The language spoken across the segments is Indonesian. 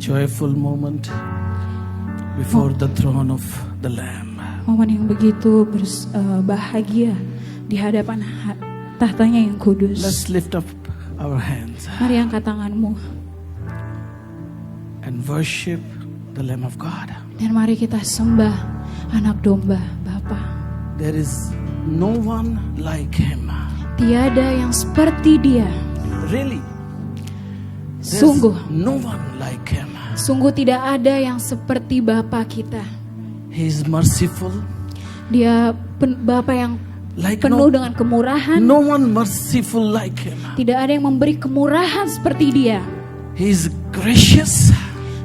joyful moment before the throne of the Lamb. Momen yang begitu bahagia di hadapan tahtanya yang kudus. Let's lift up our hands Mari angkat tanganmu and worship the Lamb of God. dan mari kita sembah anak domba Bapa. There is no one like Him. Tiada yang seperti Dia. Really, there's Sungguh, no one like Him. sungguh tidak ada yang seperti Bapa kita. He is merciful. Dia Bapa yang Like penuh dengan kemurahan. no one merciful like Him. Tidak ada yang memberi kemurahan seperti Dia. He is gracious.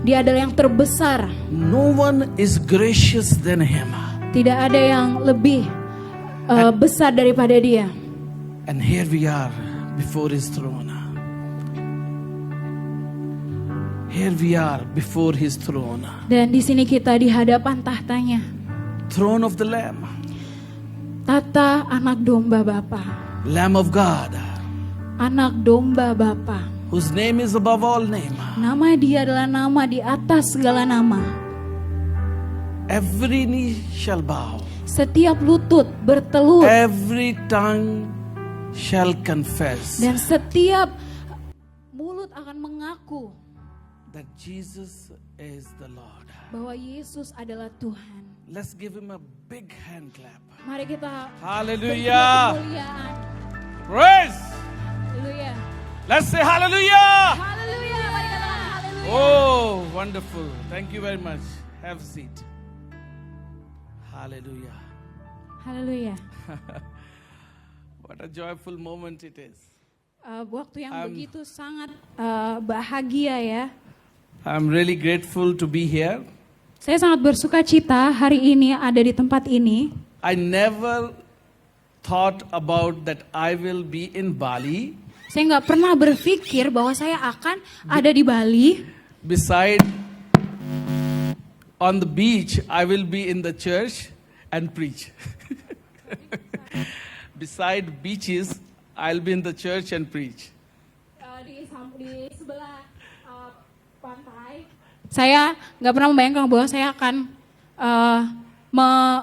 Dia adalah yang terbesar. No one is gracious than Him. Tidak ada yang lebih besar daripada Dia. And here we are before His throne. Here we are before His throne. Dan di sini kita di hadapan tahtanya. Throne of the Lamb. Tahta anak domba Bapa. Lamb of God. Anak domba Bapa. Whose name is above all name. Nama Dia adalah nama di atas segala nama. Every knee shall bow. Setiap lutut bertelur. Every tongue shall confess Dan setiap mulut akan mengaku that Jesus is the Lord. bahwa Yesus adalah Tuhan. Let's give Him a big hand clap. Mari kita Hallelujah. kemuliaan. Praise. Haleluya. Let's say hallelujah. Haleluya. Mari katakan haleluya. Oh, wonderful. Thank you very much. Have a seat. Hallelujah. Haleluya. What a joyful moment it is. Waktu yang begitu sangat bahagia ya. I'm really grateful to be here. Saya sangat bersuka cita hari ini ada di tempat ini. I never thought about that I will be in Bali. Saya nggak pernah berpikir bahwa saya akan ada di Bali. Beside on the beach, I will be in the church and preach. Beside beaches, I'll be in the church and preach. Di sebelah pantai. Saya nggak pernah membayangkan bahwa saya akan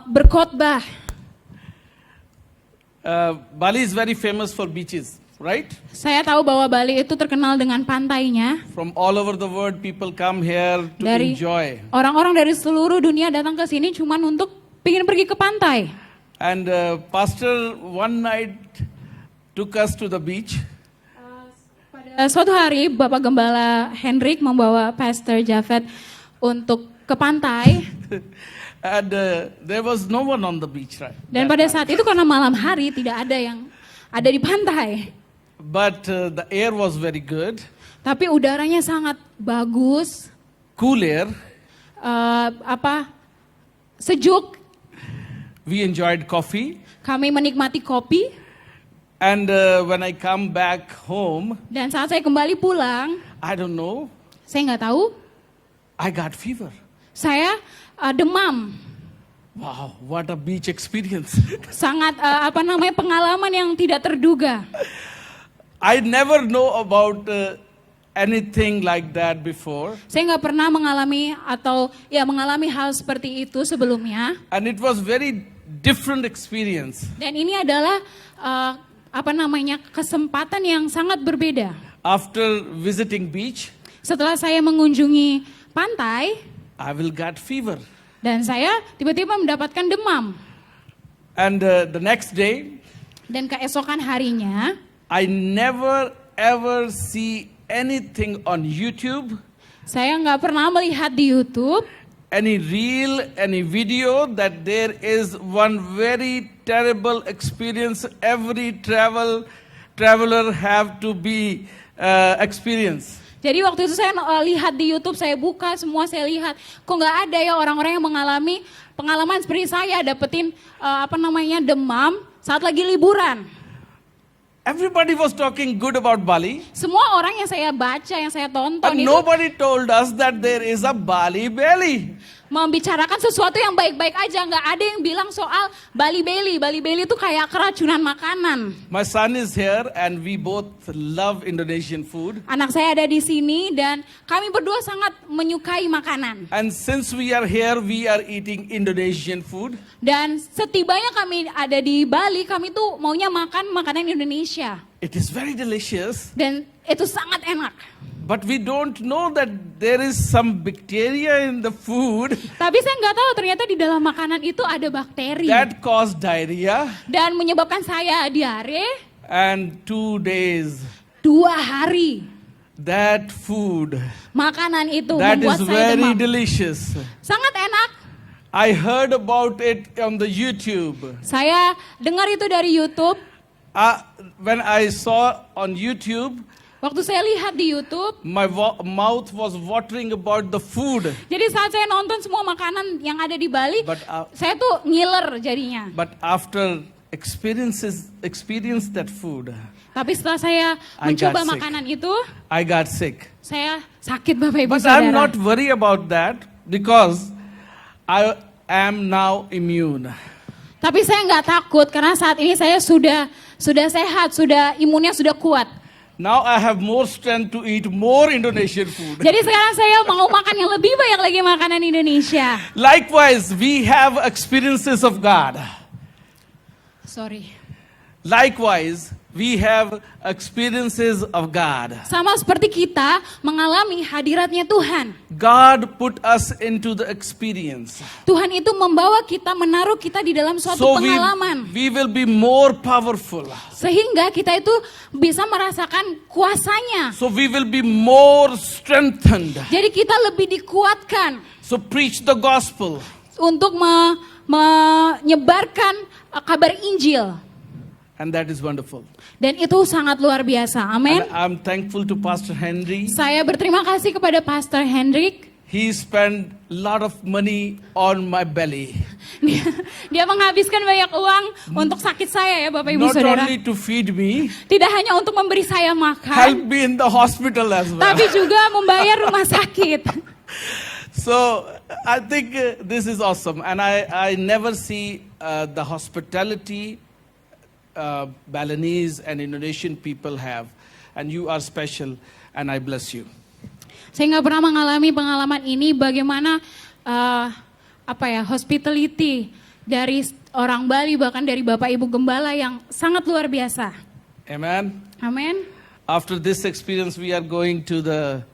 berkhotbah. Bali is very famous for beaches, right? Saya tahu bahwa Bali itu terkenal dengan pantainya. From all over the world, people come here to enjoy. Orang-orang dari seluruh dunia datang ke sini cuman untuk pengen pergi ke pantai. And pastor one night took us to the beach. Pada suatu hari Bapak Gembala Hendrik membawa Pastor Javed untuk ke pantai. And there was no one on the beach, right? Dan pada saat itu karena malam hari tidak ada yang ada di pantai. But the air was very good. Tapi udaranya sangat bagus. Cool air. Sejuk. We enjoyed coffee. Kami menikmati kopi. And when I come back home, Dan saat saya kembali pulang, I don't know, saya nggak tahu, I got fever. saya demam. Wow, what a beach experience. Sangat pengalaman yang tidak terduga. I never know about anything like that before. Saya nggak pernah mengalami hal seperti itu sebelumnya. And it was very different experience. Dan ini adalah kesempatan yang sangat berbeda. After visiting beach, Setelah saya mengunjungi pantai, I will get fever. dan saya tiba-tiba mendapatkan demam. And the next day, Dan keesokan harinya, I never ever see anything on YouTube, saya nggak pernah melihat di YouTube any reel, any video that there is one very terrible experience every traveler have to be experience. Jadi waktu itu saya lihat di YouTube, saya buka semua, saya lihat kok nggak ada ya orang-orang yang mengalami pengalaman seperti saya dapetin demam saat lagi liburan. Everybody was talking good about Bali, Semua orang yang saya baca, yang saya tonton but itu nobody told us that there is a Bali belly. membicarakan sesuatu yang baik-baik aja. Nggak ada yang bilang soal Bali Bailey. Bali Bailey itu kayak keracunan makanan. My son is here and we both love Indonesian food. Anak saya ada di sini dan kami berdua sangat menyukai makanan. And since we are here, we are eating Indonesian food. Dan setibanya kami ada di Bali, kami tuh maunya makan makanan Indonesia. It is very delicious. Dan itu sangat enak. But we don't know that there is some bacteria in the food Tapi saya nggak tahu ternyata di dalam makanan itu ada bakteri. that cause diarrhea Dan menyebabkan saya diare and 2 days. 2 hari. That food, Makanan itu that membuat is saya very demam. delicious. Sangat enak. I heard about it on the YouTube. Saya dengar itu dari YouTube. When I saw on YouTube, Waktu saya lihat di YouTube, my mouth was watering about the food. jadi saat saya nonton semua makanan yang ada di Bali, But, saya tuh ngiler jadinya. But after experience that food, Tapi setelah saya I got mencoba sick. makanan itu, I got sick. saya sakit Bapak Ibu But Saudara. I'm not worried about that because I am now immune. Tapi saya nggak takut karena saat ini saya sudah sehat, imunnya sudah kuat. Now I have more strength to eat more Indonesian food. Jadi sekarang saya mau makan yang lebih banyak lagi makanan Indonesia. Likewise, we have experiences of God. Sorry. Likewise, we have experiences of God. Sama seperti kita mengalami hadiratnya Tuhan. God put us into the experience. Tuhan itu membawa kita, menaruh kita di dalam suatu So pengalaman. we will be more powerful. Sehingga kita itu bisa merasakan kuasanya. So we will be more strengthened. Jadi kita lebih dikuatkan So preach the gospel. untuk menyebarkan kabar Injil. And that is wonderful. Dan itu sangat luar biasa. Amin. And I'm thankful to Pastor Henry. Saya berterima kasih kepada Pastor Hendrik. He spent a lot of money on my belly. Dia menghabiskan banyak uang untuk sakit saya ya Bapak Ibu Not Saudara. only to feed me, Tidak hanya untuk memberi saya help makan, me in the hospital as well. tapi juga membayar rumah sakit. So I think this is awesome. And I never see the hospitality Balinese and Indonesian people have. And you are special and I bless you. Saya nggak pernah mengalami pengalaman ini bagaimana hospitality dari orang Bali, bahkan dari Bapak Ibu Gembala yang sangat luar biasa. Amen. Amin. After this experience we are going to the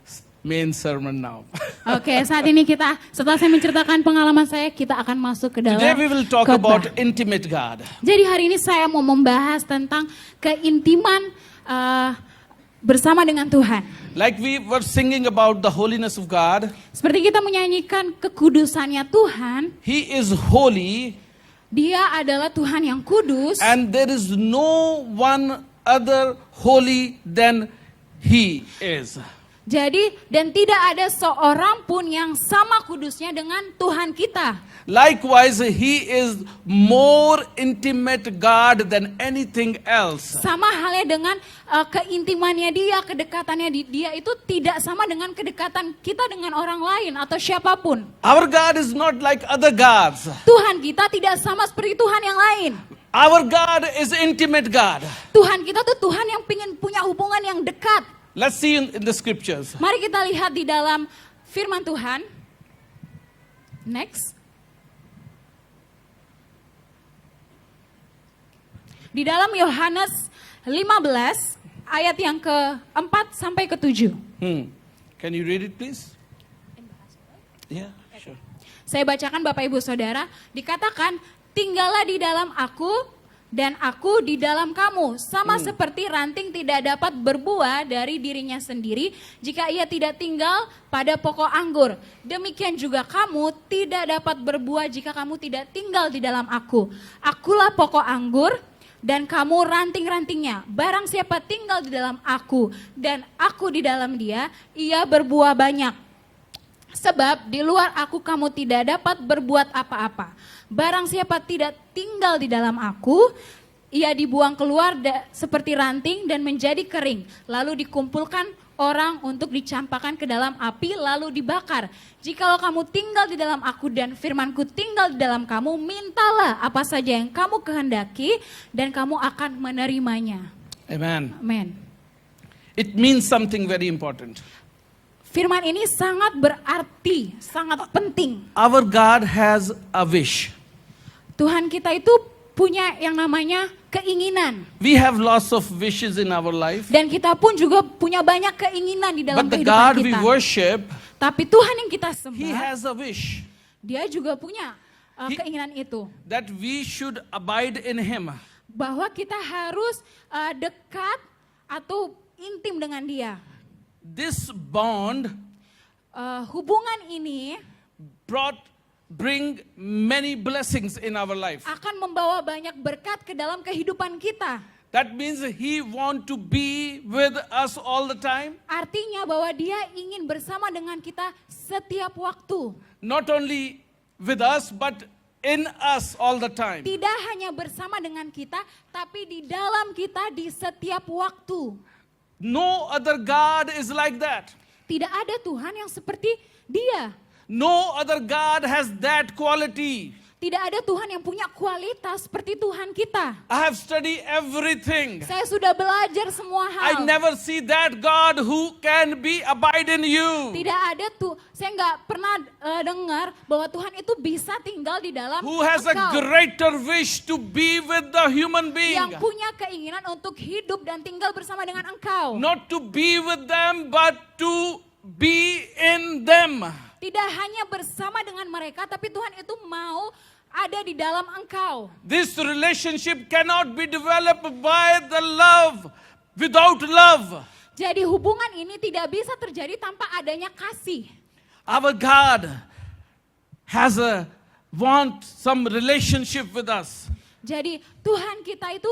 main sermon now. Oke, saat ini setelah saya menceritakan pengalaman saya, kita akan masuk ke dalam Today we will talk khotbah. about intimate God. Jadi hari ini saya mau membahas tentang keintiman bersama dengan Tuhan. Like we were singing about the holiness of God, Seperti kita menyanyikan kekudusannya Tuhan, He is holy Dia adalah Tuhan yang kudus. and there is no one other holy than He is. Jadi, dan tidak ada seorang pun yang sama kudusnya dengan Tuhan kita. Likewise, He is more intimate God than anything else. Sama halnya dengan keintimannya dia, kedekatannya dia itu tidak sama dengan kedekatan kita dengan orang lain atau siapapun. Our God is not like other gods. Tuhan kita tidak sama seperti Tuhan yang lain. Our God is intimate God. Tuhan kita tuh Tuhan yang ingin punya hubungan yang dekat. Let's see in the scriptures. Mari kita lihat di dalam firman Tuhan. Next. Di dalam Yohanes 15 ayat yang ke-4 sampai ke-7. Can you read it please? Yeah, sure. Saya bacakan Bapak Ibu Saudara, dikatakan, tinggallah di dalam aku dan aku di dalam kamu. Sama seperti ranting tidak dapat berbuah dari dirinya sendiri jika ia tidak tinggal pada pokok anggur. Demikian juga kamu tidak dapat berbuah jika kamu tidak tinggal di dalam aku. Akulah pokok anggur dan kamu ranting-rantingnya. Barang siapa tinggal di dalam aku dan aku di dalam dia, ia berbuah banyak. Sebab di luar aku kamu tidak dapat berbuat apa-apa. Barang siapa tidak tinggal di dalam aku, ia dibuang keluar seperti ranting dan menjadi kering. Lalu dikumpulkan orang untuk dicampakkan ke dalam api lalu dibakar. Jikalau kamu tinggal di dalam aku dan firmanku tinggal di dalam kamu, mintalah apa saja yang kamu kehendaki dan kamu akan menerimanya. Amen. Amen. It means something very important. Firman ini sangat berarti, sangat penting. Our God has a wish. Tuhan kita itu punya yang namanya keinginan. We have lots of wishes in our life. Dan kita pun juga punya banyak keinginan di dalam But the kehidupan God we kita. worship, Tapi Tuhan yang kita He sembah, has a wish Dia juga punya He- keinginan itu. that we should abide in Him. Bahwa kita harus dekat atau intim dengan Dia. This bond Hubungan ini bring many blessings in our life. akan membawa banyak berkat ke dalam kehidupan kita. That means He want to be with us all the time. Artinya bahwa Dia ingin bersama dengan kita setiap waktu. Not only with us, but in us all the time. Tidak hanya bersama dengan kita, tapi di dalam kita di setiap waktu. No other God is like that. Tidak ada Tuhan yang seperti Dia. No other God has that quality. Tidak ada Tuhan yang punya kualitas seperti Tuhan kita. I have studied everything. Saya sudah belajar semua I hal. never see that God who can be abide in you. Tidak ada tuh, saya nggak pernah dengar bahwa Tuhan itu bisa tinggal di dalam Who has a engkau. greater wish to be with the human being. Yang punya keinginan untuk hidup dan tinggal bersama dengan engkau. Not to be with them, but to be in them. Tidak hanya bersama dengan mereka, tapi Tuhan itu mau ada di dalam engkau. This relationship cannot be developed by the love, without love. Jadi hubungan ini tidak bisa terjadi tanpa adanya kasih. Our God want some relationship with us. Jadi Tuhan kita itu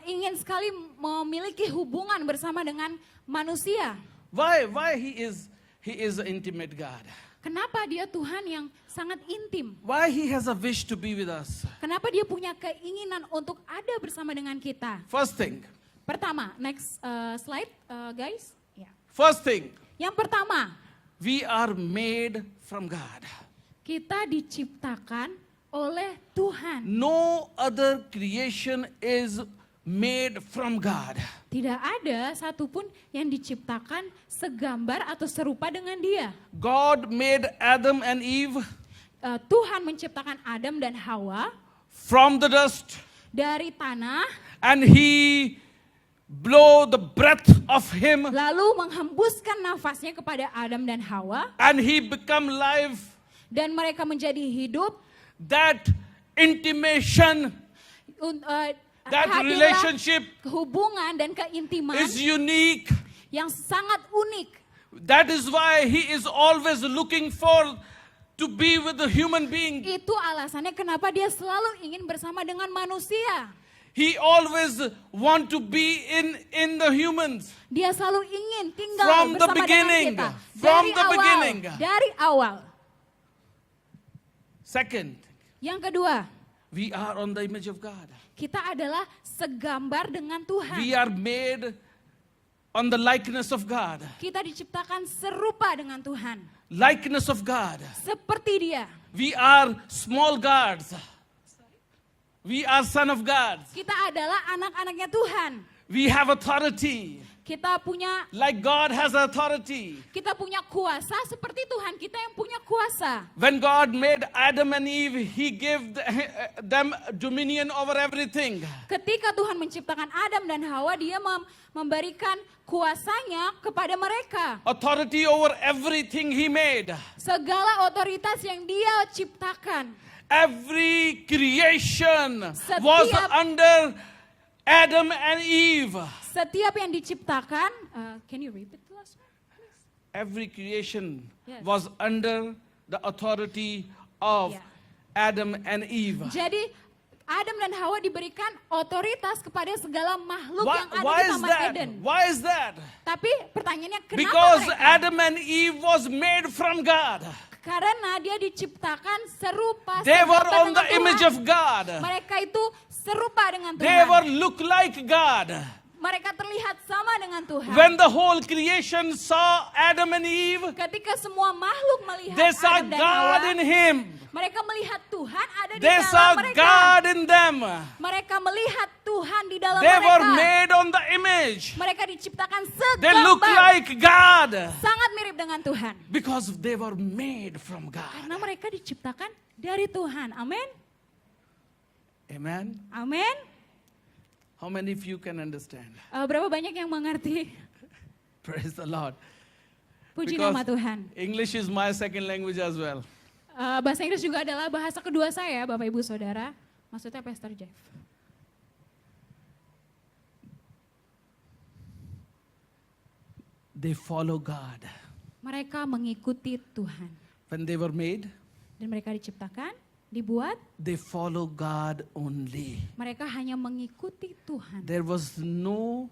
ingin sekali memiliki hubungan bersama dengan manusia. Why He is an intimate God? Kenapa Dia Tuhan yang sangat intim? Why He has a wish to be with us? Kenapa Dia punya keinginan untuk ada bersama dengan kita? First thing, Pertama, next slide guys. Ya. first thing, Yang pertama, we are made from God. kita diciptakan oleh Tuhan. No other creation is made from God. Tidak ada satupun yang diciptakan segambar atau serupa dengan Dia. God made Adam and Eve Tuhan menciptakan Adam dan Hawa from the dust, dari tanah, and He blow the breath of Him, lalu menghembuskan nafasnya kepada Adam dan Hawa, and He become life. dan mereka menjadi hidup. That intimation, that Hadirlah relationship hubungan dan keintiman is unique. yang sangat unik. That is why He is always looking for to be with the human being. Itu alasannya kenapa Dia selalu ingin bersama dengan manusia. He always want to be in the humans. Dia selalu ingin tinggal From the bersama beginning. dengan kita. From Dari the awal. beginning. Dari awal. Second, Yang kedua, we are on the image of God. kita adalah segambar dengan Tuhan. We are made on the likeness of God. Kita diciptakan serupa dengan Tuhan. Likeness of God. Seperti Dia. We are small gods. We are son of God. Kita adalah anak-anaknya Tuhan. We have authority. Kita punya Like God has authority. kuasa seperti Tuhan kita yang punya kuasa. When God made Adam and Eve, He gave them dominion over everything. Ketika Tuhan menciptakan Adam dan Hawa, Dia memberikan kuasanya kepada mereka. Authority over everything He made. Segala otoritas yang Dia ciptakan. Every creation Setiap- was under Adam and Eve. Setiap yang diciptakan, can you repeat the last one? Every creation Yes. was under the authority of Yeah. Adam and Eve. Jadi Adam dan Hawa diberikan otoritas kepada segala makhluk Why, yang ada why di is Taman that? Eden. Why is that? Tapi pertanyaannya kenapa Because mereka? Adam and Eve was made from God. Karena dia diciptakan serupa They were segambar on the dengan image Tuhan. of God. Mereka itu serupa dengan They Tuhan. were look like God. Mereka terlihat sama dengan Tuhan. When the whole creation saw Adam and Eve, Ketika semua makhluk melihat they saw Adam dan God Hawa, in him. mereka melihat Tuhan ada di They saw dalam mereka. God in them. Mereka melihat Tuhan di dalam They mereka. were made on the image. Mereka diciptakan They look segambar, like God sangat mirip dengan Tuhan. because they were made from God. Karena mereka diciptakan dari Tuhan. Amin. Amen. Amin. How many of you can understand? Berapa banyak yang mengerti? Praise the Lord. Puji Because nama Tuhan. English is my second language as well. Bahasa Inggris juga adalah bahasa kedua saya, Bapak Ibu Saudara. Maksudnya Pastor Jeff. They follow God. Mereka mengikuti Tuhan. When they were made, Dan mereka diciptakan, dibuat, they follow God only. mereka hanya mengikuti Tuhan. There was no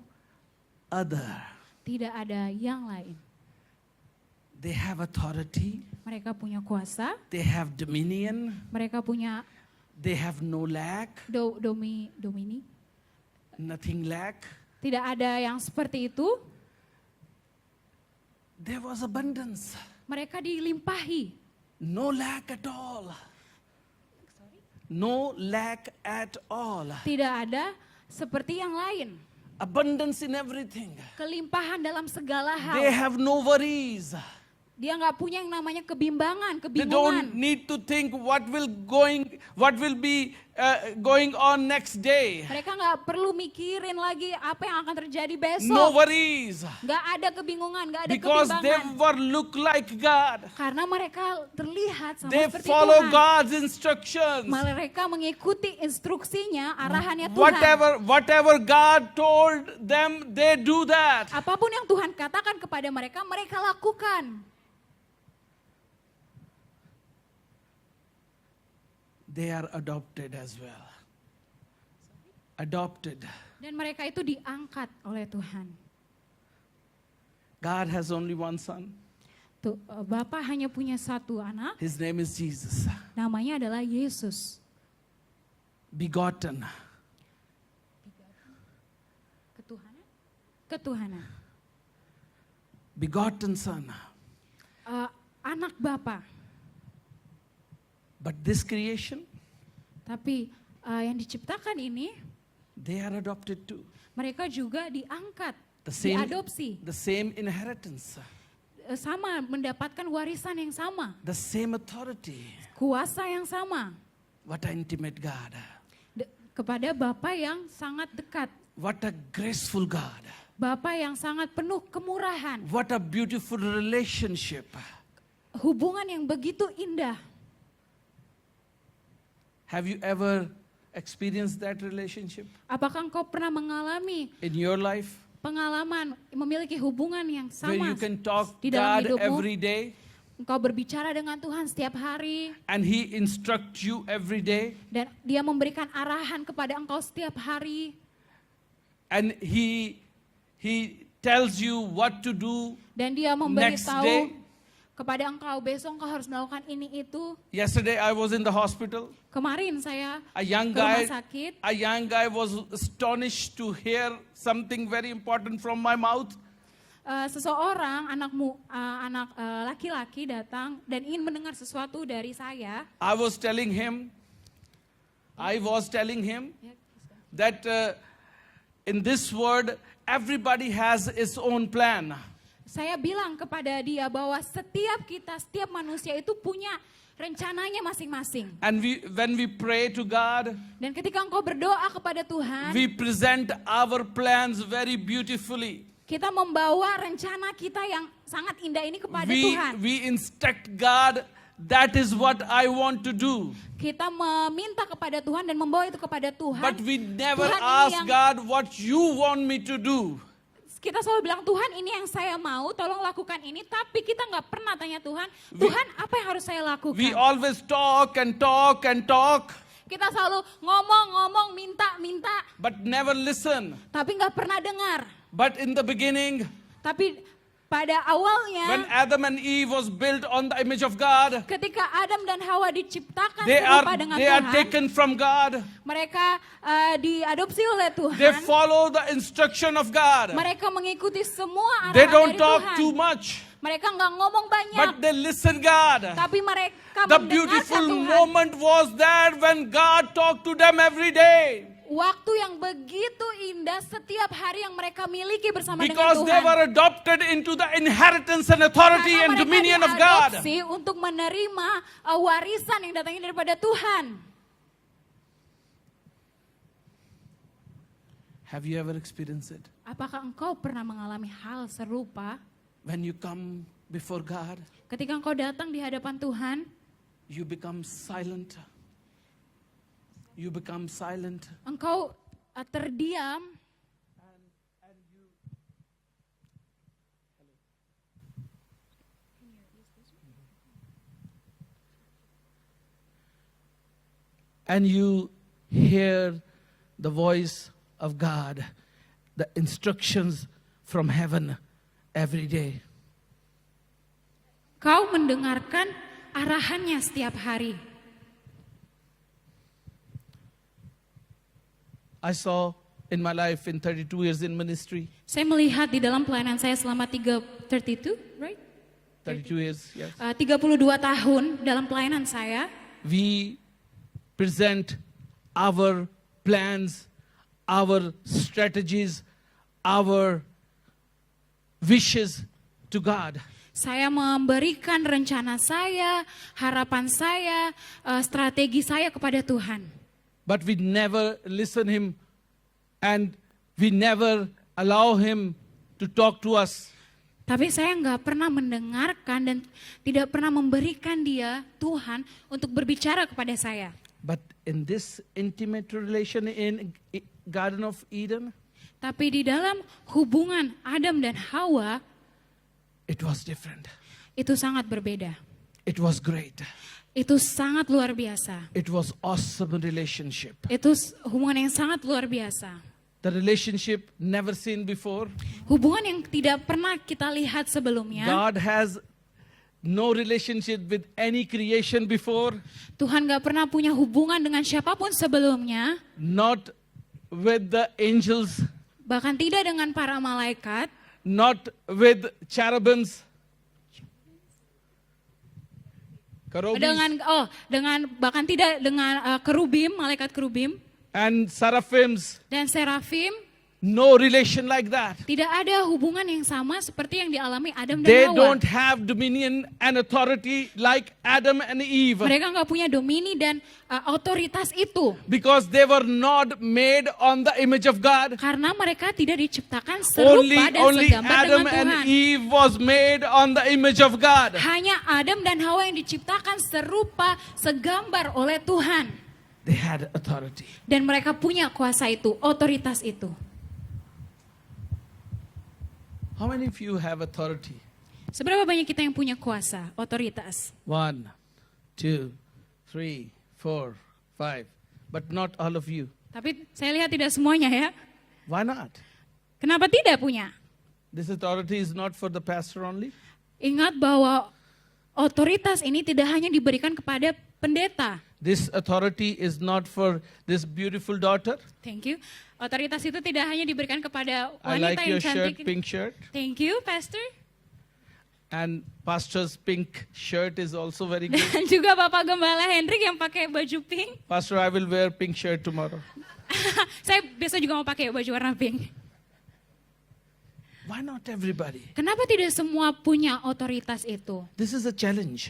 other. Tidak ada yang lain. They have authority. Mereka punya kuasa, They have dominion. mereka punya They have no lack. domini. Nothing lack. Tidak ada yang seperti itu. There was abundance. Mereka dilimpahi. No lack at all. No lack at all. Tidak ada seperti yang lain. Abundance in everything. Kelimpahan dalam segala They hal. have no worries. Dia nggak punya yang namanya kebimbangan, They kebingungan. don't need to think what will be going on next day. Mereka nggak perlu mikirin lagi apa yang akan terjadi besok. No worries. Nggak ada kebingungan, nggak ada Because they kebimbangan. were look like God. Karena mereka terlihat sama They seperti follow Tuhan. God's instructions. Mereka mengikuti instruksinya, arahannya Tuhan. Whatever God told them, they do that. Apapun yang Tuhan katakan kepada mereka, mereka lakukan. They are adopted as well. Adopted. Dan mereka itu diangkat oleh Tuhan. God has only one son. Tuh, Bapa hanya punya satu anak, His name is Jesus. namanya adalah Yesus. Begotten. Ketuhanan? Ketuhanan. Begotten son. Anak Bapa. But this creation, Tapi yang diciptakan ini, they are adopted too. mereka juga diangkat, The same, diadopsi. the same inheritance. Sama, mendapatkan warisan yang sama. The same authority. Kuasa yang sama. What an intimate God. Kepada Bapa yang sangat dekat. What a graceful God. Bapa yang sangat penuh kemurahan. What a beautiful relationship. Hubungan yang begitu indah. Have you ever experienced that relationship Apakah engkau pernah mengalami in your life? pengalaman memiliki hubungan yang Where sama you can talk di dalam God hidupmu? every day Engkau berbicara dengan Tuhan setiap hari and He instructs you every day dan Dia memberikan arahan kepada engkau setiap hari and He tells you what to do. dan Dia Next memberitahu day. kepada engkau besok engkau harus melakukan ini itu. Yesterday I was in the hospital. Kemarin saya A young ke rumah guy, sakit. was astonished to hear something very important from my mouth. Seseorang anak laki-laki datang dan ingin mendengar sesuatu dari saya. I was telling him that in this world everybody has its own plan. Saya bilang kepada dia bahwa setiap manusia itu punya rencananya masing-masing. And when we pray to God, Dan ketika engkau berdoa kepada Tuhan, we present our plans very beautifully. kita membawa rencana kita yang sangat indah ini kepada Tuhan. We instruct God, that is what I want to do. Kita meminta kepada Tuhan dan membawa itu kepada Tuhan. But we never Tuhan, ini ask yang- God what you want me to do. Kita selalu bilang, Tuhan ini yang saya mau, tolong lakukan ini. Tapi kita nggak pernah tanya Tuhan, Tuhan apa yang harus saya lakukan? We always talk and talk and talk, Kita selalu ngomong, minta, but never listen. tapi nggak pernah dengar. But in the beginning, Tapi Pada when awalnya, Adam and Eve was built on the image of God, ketika Adam dan Hawa diciptakan they serupa dengan are Tuhan, taken from God. mereka diadopsi oleh They Tuhan. follow the instruction of God. Mereka mengikuti semua They arahan don't dari talk Tuhan. too much, Mereka nggak ngomong banyak, but they listen God. tapi mereka The mendengarkan beautiful Tuhan. moment was that when God talked to them every day. Waktu yang begitu indah setiap hari yang mereka miliki bersama dengan Because they Tuhan. were adopted into the inheritance and authority Karena and mereka dominion of God. diadopsi untuk menerima warisan yang datangnya daripada Tuhan. Have you ever experienced it? Apakah engkau pernah mengalami hal serupa? When you come before God, Ketika engkau datang di hadapan Tuhan, you become silent. You become silent. engkau terdiam, And you hear the voice of God, the instructions from heaven every day. kau mendengarkan arahannya setiap hari. I saw in my life in 32 years in ministry, Saya melihat di dalam pelayanan saya selama 32, right? 32 years, yes. 32 tahun dalam pelayanan saya, We present our plans, our strategies, our wishes to God. saya memberikan rencana saya, harapan saya, strategi saya kepada Tuhan. But we never listen him and we never allow him to talk to us. Tapi saya nggak pernah mendengarkan dan tidak pernah memberikan dia, Tuhan, untuk berbicara kepada saya. But in this intimate relation in Garden of Eden, Tapi di dalam hubungan Adam dan Hawa, it was different. itu sangat berbeda. It was great. Itu sangat luar biasa. It was awesome relationship. Itu hubungan yang sangat luar biasa. The relationship never seen before. Hubungan yang tidak pernah kita lihat sebelumnya. God has no relationship with any creation before, Tuhan gak pernah punya hubungan dengan siapapun sebelumnya. not with the angels, Bahkan tidak dengan para malaikat. not with cherubims, Dengan bahkan tidak dengan kerubim, malaikat kerubim and seraphims. dan serafim. No relation like that. Tidak ada hubungan yang sama seperti yang dialami Adam dan They Hawa. don't have dominion and authority like Adam and Eve, Mereka nggak punya domini dan otoritas itu. because they were not made on the image of God. Karena mereka tidak diciptakan serupa dan Only segambar Adam dengan and Tuhan. Eve was made on the image of God. Hanya Adam dan Hawa yang diciptakan serupa, segambar oleh Tuhan. They had authority. Dan mereka punya kuasa itu, otoritas itu. How many of you have authority? Seberapa banyak kita yang punya kuasa, otoritas? 1, 2, 3, 4, 5. But not all of you. Tapi saya lihat tidak semuanya ya. Why not? Kenapa tidak punya? This authority is not for the pastor only. Ingat bahwa otoritas ini tidak hanya diberikan kepada pendeta. This authority is not for this beautiful daughter. Thank you. Otoritas itu tidak hanya diberikan kepada I wanita like yang your shirt, cantik. pink shirt. Thank you, Pastor. And pastor's pink shirt is also very good. Dan juga Bapak Gembala Hendrik yang pakai baju pink. Pastor, I will wear pink shirt tomorrow. Saya besok juga mau pakai baju warna pink. Why not everybody? Kenapa tidak semua punya otoritas itu? This is a challenge.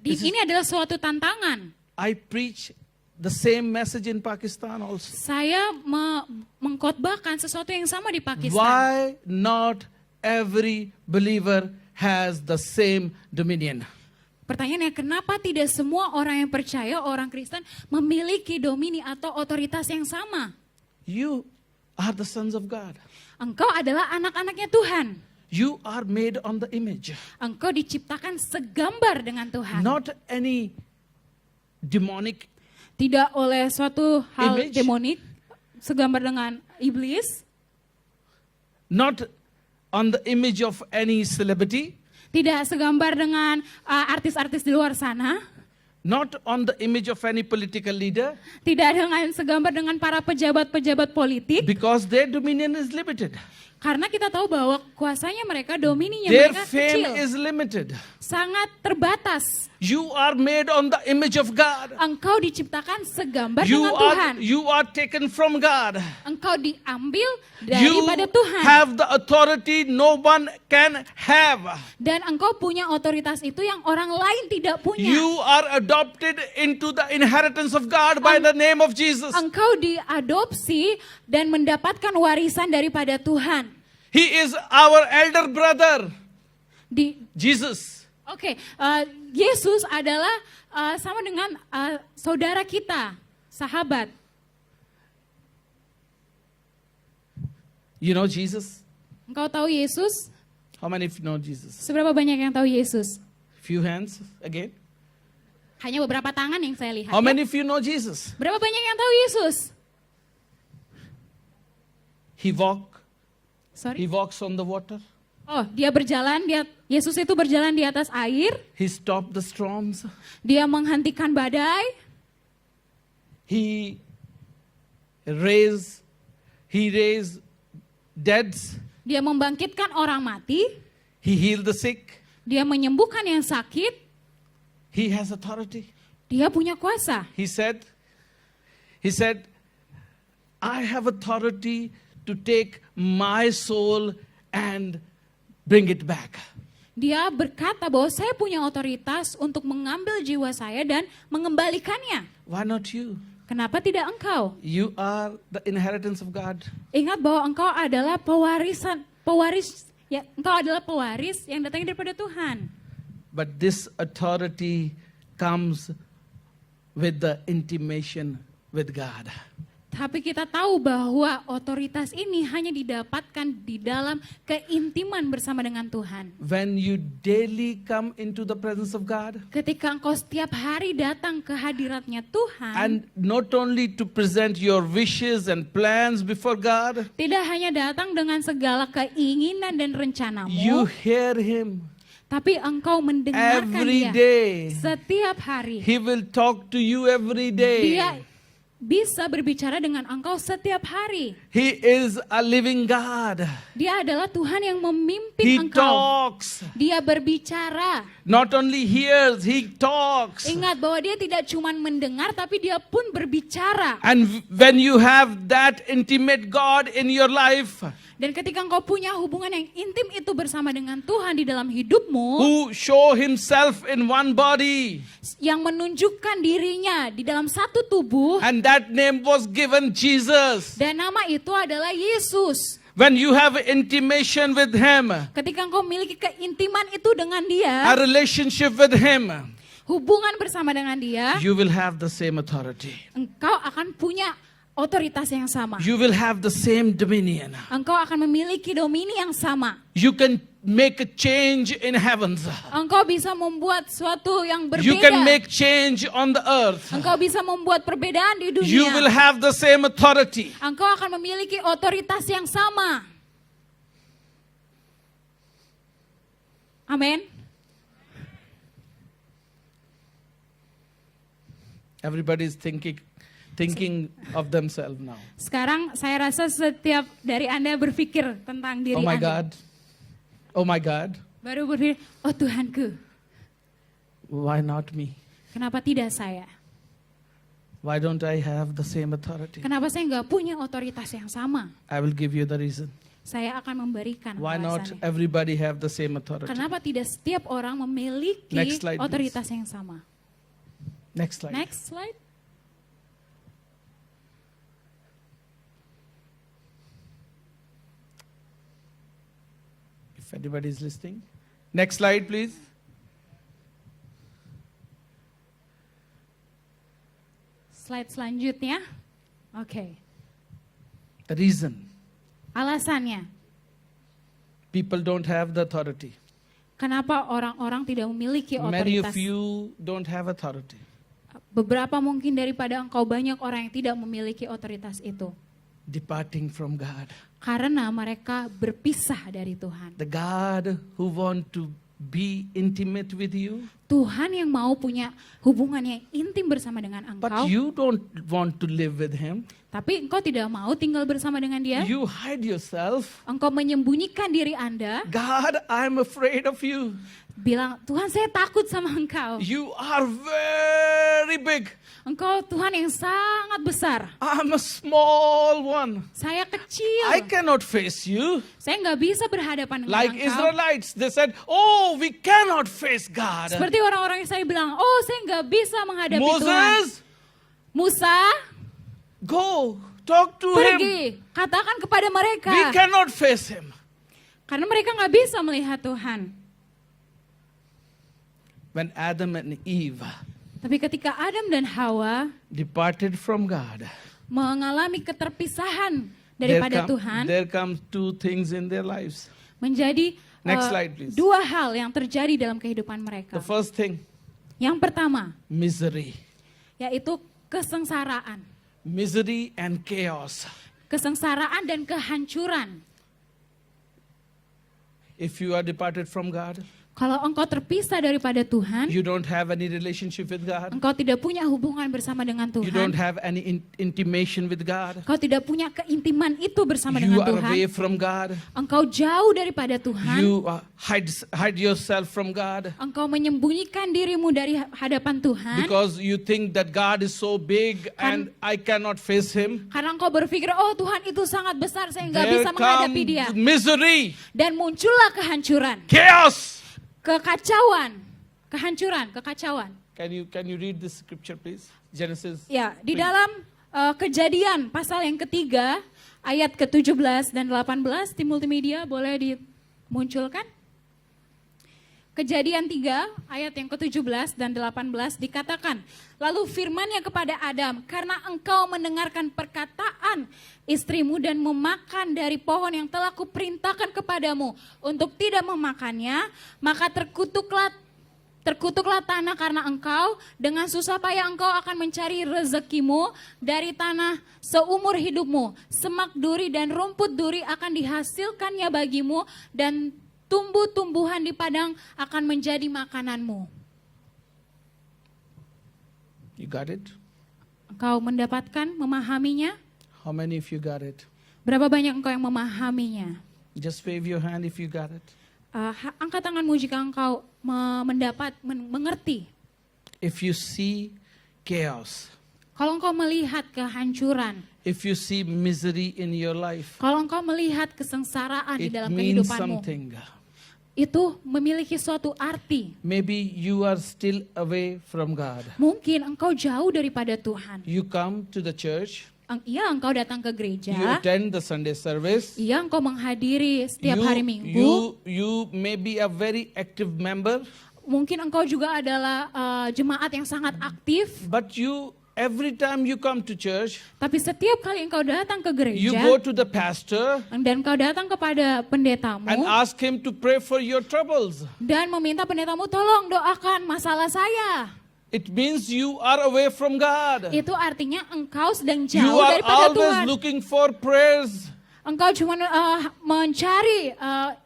Ini adalah suatu tantangan. I preach the same message in Pakistan also. Saya mengkhotbahkan sesuatu yang sama di Pakistan. Why not every believer has the same dominion? Pertanyaannya, kenapa tidak semua orang yang percaya, orang Kristen, memiliki domini atau otoritas yang sama? You are the sons of God. Engkau adalah anak-anaknya Tuhan. You are made on the image. Engkau diciptakan segambar dengan Tuhan. Not any demonic. Tidak oleh suatu hal Image. demonik, segambar dengan iblis. Not on the image of any celebrity, tidak segambar dengan artis-artis di luar sana, not on the image of any political leader, tidak dengan segambar dengan para pejabat-pejabat politik, because their dominion is limited. karena kita tahu bahwa kuasanya mereka, domininya Their mereka fame kecil, is limited. sangat terbatas. You are made on the image of God. Engkau diciptakan segambar You dengan Tuhan. are taken from God. Engkau diambil You daripada Tuhan. have the authority no one can have. Dan engkau punya otoritas itu yang orang lain tidak punya. You are adopted into the inheritance of God by the name of Jesus. Engkau diadopsi dan mendapatkan warisan daripada Tuhan. He is our elder brother, Di Jesus. Oke, Yesus adalah sama dengan saudara kita, sahabat. You know Jesus? Engkau tahu Yesus? How many of you know Jesus? Seberapa banyak yang tahu Yesus? Few hands again. Hanya beberapa tangan yang saya lihat. How ya. many of you know Jesus? Berapa banyak yang tahu Yesus? He Sorry. walks on the water. Oh, dia berjalan, Yesus itu berjalan di atas air. He stopped the storms. Dia menghentikan badai. He raised deads. Dia membangkitkan orang mati. He healed the sick. Dia menyembuhkan yang sakit. He has authority. Dia punya kuasa. He said, I have authority to take my soul and bring it back. Dia berkata bahwa saya punya otoritas untuk mengambil jiwa saya dan mengembalikannya. Why not you? Kenapa tidak engkau? You are the inheritance of God. Ingat bahwa engkau adalah engkau adalah pewaris yang datang daripada Tuhan. But this authority comes with the intimation with God. Tapi kita tahu bahwa otoritas ini hanya didapatkan di dalam keintiman bersama dengan Tuhan. When you daily come into the presence of God, Ketika engkau setiap hari datang ke hadiratnya Tuhan, and not only to present your wishes and plans before God, tidak hanya datang dengan segala keinginan dan you rencanamu, hear Him tapi engkau mendengarkan every dia day. setiap hari. He will talk to you every day. Dia bisa berbicara dengan engkau setiap hari. He is a living God. Dia adalah Tuhan yang memimpin He engkau. talks. Dia berbicara. Not only hears, He talks. Ingat bahwa dia tidak cuma mendengar, tapi dia pun berbicara. And when you have that intimate God in your life, Dan ketika engkau punya hubungan yang intim itu bersama dengan Tuhan di dalam hidupmu, who show Himself in one body, yang menunjukkan dirinya di dalam satu tubuh, and that name was given Jesus. dan nama itu adalah Yesus. When you have intimation with Him, Ketika engkau memiliki keintiman itu dengan a dia, relationship with Him, hubungan bersama dengan dia, you will have the same authority. engkau akan punya otoritas yang sama. You will have the same dominion. Engkau akan memiliki domini yang sama. You can make a change in heavens. Engkau bisa membuat suatu yang You can berbeda. make change on the earth. Engkau bisa membuat perbedaan di You will dunia. have the same authority. Engkau akan memiliki otoritas yang sama. Amin. Everybody is thinking of themselves now. Sekarang saya rasa setiap dari Anda berpikir tentang diri Oh my Anda. God. Oh my God. Baru berpikir, oh Tuhanku, Why not me? kenapa tidak saya? Why don't I have the same authority? Kenapa saya nggak punya otoritas yang sama? I will give you the reason. Saya akan memberikan Why not alasannya. everybody have the same authority? Kenapa tidak setiap orang memiliki Next slide, please. otoritas yang sama? Next slide. Next slide. If anybody is listening. Next slide, please. Slide selanjutnya. Oke. The reason Alasannya, people don't have the authority. kenapa orang-orang tidak memiliki Many otoritas? of you don't have authority. Beberapa mungkin daripada engkau banyak orang yang tidak memiliki otoritas itu. departing from God. Karena mereka berpisah dari Tuhan. The God who want to be intimate with you, Tuhan yang mau punya hubungan yang intim bersama dengan but engkau. you don't want to live with Him. Tapi engkau tidak mau tinggal bersama dengan dia. You hide yourself. Engkau menyembunyikan diri Anda. God, I'm afraid of you. Bilang, Tuhan saya takut sama engkau. You are very big. Engkau Tuhan yang sangat besar. I'm a small one. Saya kecil. I cannot face you. Saya nggak bisa berhadapan dengan Like engkau. Israelites, they said, oh, we cannot face God. Seperti orang-orang yang saya bilang, oh saya nggak bisa menghadapi Tuhan. Moses, Musa, go, talk to Him. pergi, katakan kepada mereka. We cannot face Him. Karena mereka nggak bisa melihat Tuhan. When Adam and Eve Tapi ketika Adam dan Hawa departed from God, mengalami keterpisahan there daripada Tuhan, comes two things in their lives. menjadi Next slide, please. dua hal yang terjadi dalam kehidupan The mereka. first thing, Yang pertama, misery. yaitu kesengsaraan. Misery and chaos. Kesengsaraan dan kehancuran. If you are departed from God, Kalau engkau terpisah daripada Tuhan, you don't have any relationship with God. engkau tidak punya hubungan bersama dengan You don't Tuhan. have any intimation with God. Engkau tidak punya keintiman itu bersama You dengan are Tuhan. away from God. Engkau jauh daripada Tuhan. You hide yourself from God Engkau menyembunyikan dirimu dari hadapan Tuhan. because you think that God is so big and I cannot face Him. Karena engkau berpikir, oh Tuhan itu sangat besar, saya nggak There bisa menghadapi dia. comes misery, Dan muncullah kehancuran, chaos. kekacauan, kekacauan. Can you read this scripture, please? Genesis. Ya, di 3. dalam Kejadian pasal yang ketiga, ayat ke-17 dan 18, tim multimedia boleh dimunculkan. Kejadian 3 ayat yang ke-17 dan 18 dikatakan, lalu firman-Nya kepada Adam, karena engkau mendengarkan perkataan istrimu dan memakan dari pohon yang telah kuperintahkan kepadamu untuk tidak memakannya, maka terkutuklah tanah karena engkau, dengan susah payah engkau akan mencari rezekimu dari tanah seumur hidupmu. Semak duri dan rumput duri akan dihasilkannya bagimu, dan tumbuh-tumbuhan di padang akan menjadi makananmu. You got it? Engkau mendapatkan, memahaminya? How many of you got it? Berapa banyak engkau yang memahaminya? Just wave your hand if you got it. Angkat tanganmu jika engkau mengerti. If you see chaos, Kalau engkau melihat kehancuran, if you see misery in your life, kalau engkau melihat kesengsaraan di it dalam means kehidupanmu, something. itu memiliki suatu arti. Maybe you are still away from God. Mungkin engkau jauh daripada Tuhan. You come to the church, Iya, engkau datang ke you gereja. attend the Sunday service. Iya, engkau menghadiri setiap hari Minggu. You may be a very active member, Mungkin engkau juga adalah jemaat yang sangat aktif. but every time you come to church, Tapi setiap kali engkau datang ke you gereja go to the pastor dan engkau datang kepada pendetamu and ask him to pray for your troubles. dan meminta pendetamu, tolong doakan masalah saya. It means you are away from God. Itu artinya engkau sedang You jauh are daripada always Tuhan. looking for prayers. Engkau cuma mencari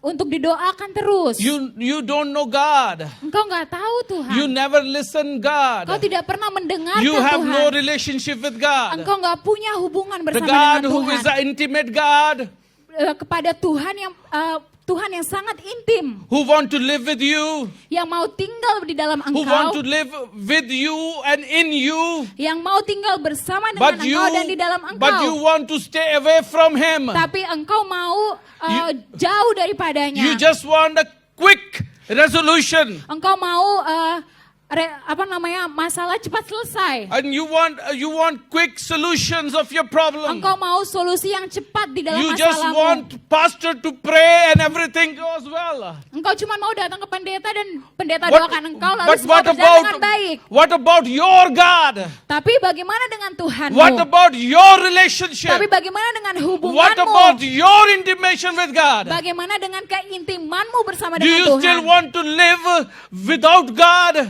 untuk didoakan terus. You don't know God. Engkau nggak tahu Tuhan. You never listen Engkau God. tidak pernah mendengarkan You have Tuhan. no relationship with God. Engkau nggak punya hubungan The bersama God dengan who Tuhan. is an intimate God, Kepada Tuhan yang sangat intim, who want to live with you, yang mau tinggal di dalam who want engkau, to live with you and in you, yang mau tinggal bersama dengan engkau dan di dalam but you engkau. want to stay away from Him. Tapi engkau mau jauh daripadanya. You just want a quick resolution, Engkau mau masalah cepat selesai. and you want quick solutions of your problem. Engkau mau solusi yang cepat di dalam You just masalahmu. want pastor to pray and everything goes well. Engkau cuma mau datang ke pendeta dan pendeta doakan engkau lalu But semua berjalan dengan baik. what about your God? Tapi bagaimana dengan Tuhanmu? What about your relationship? Tapi bagaimana dengan What about hubunganmu? your intimation with God? Bagaimana dengan keintimanmu bersama Do dengan you Tuhan? still want to live without God?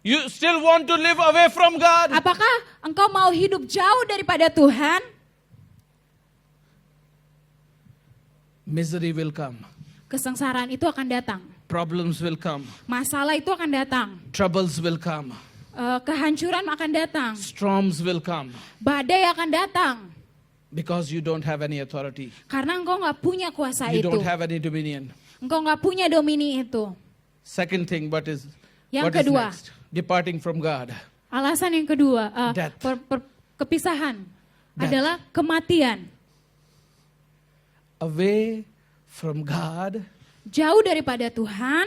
You still want to live away from God? Apakah engkau mau hidup jauh daripada Tuhan? Misery will come. Kesengsaraan itu akan datang. Problems will come. Masalah itu akan datang. Troubles will come. Kehancuran akan datang. Storms will come. Badai akan datang. Because you don't have any authority. Karena engkau nggak punya kuasa You itu. don't have any dominion. Engkau nggak punya domini itu. Second thing, what is Yang what is kedua. next? Departing from God. Alasan yang kedua, Death. kepisahan Death. adalah kematian. Away from God Jauh daripada Tuhan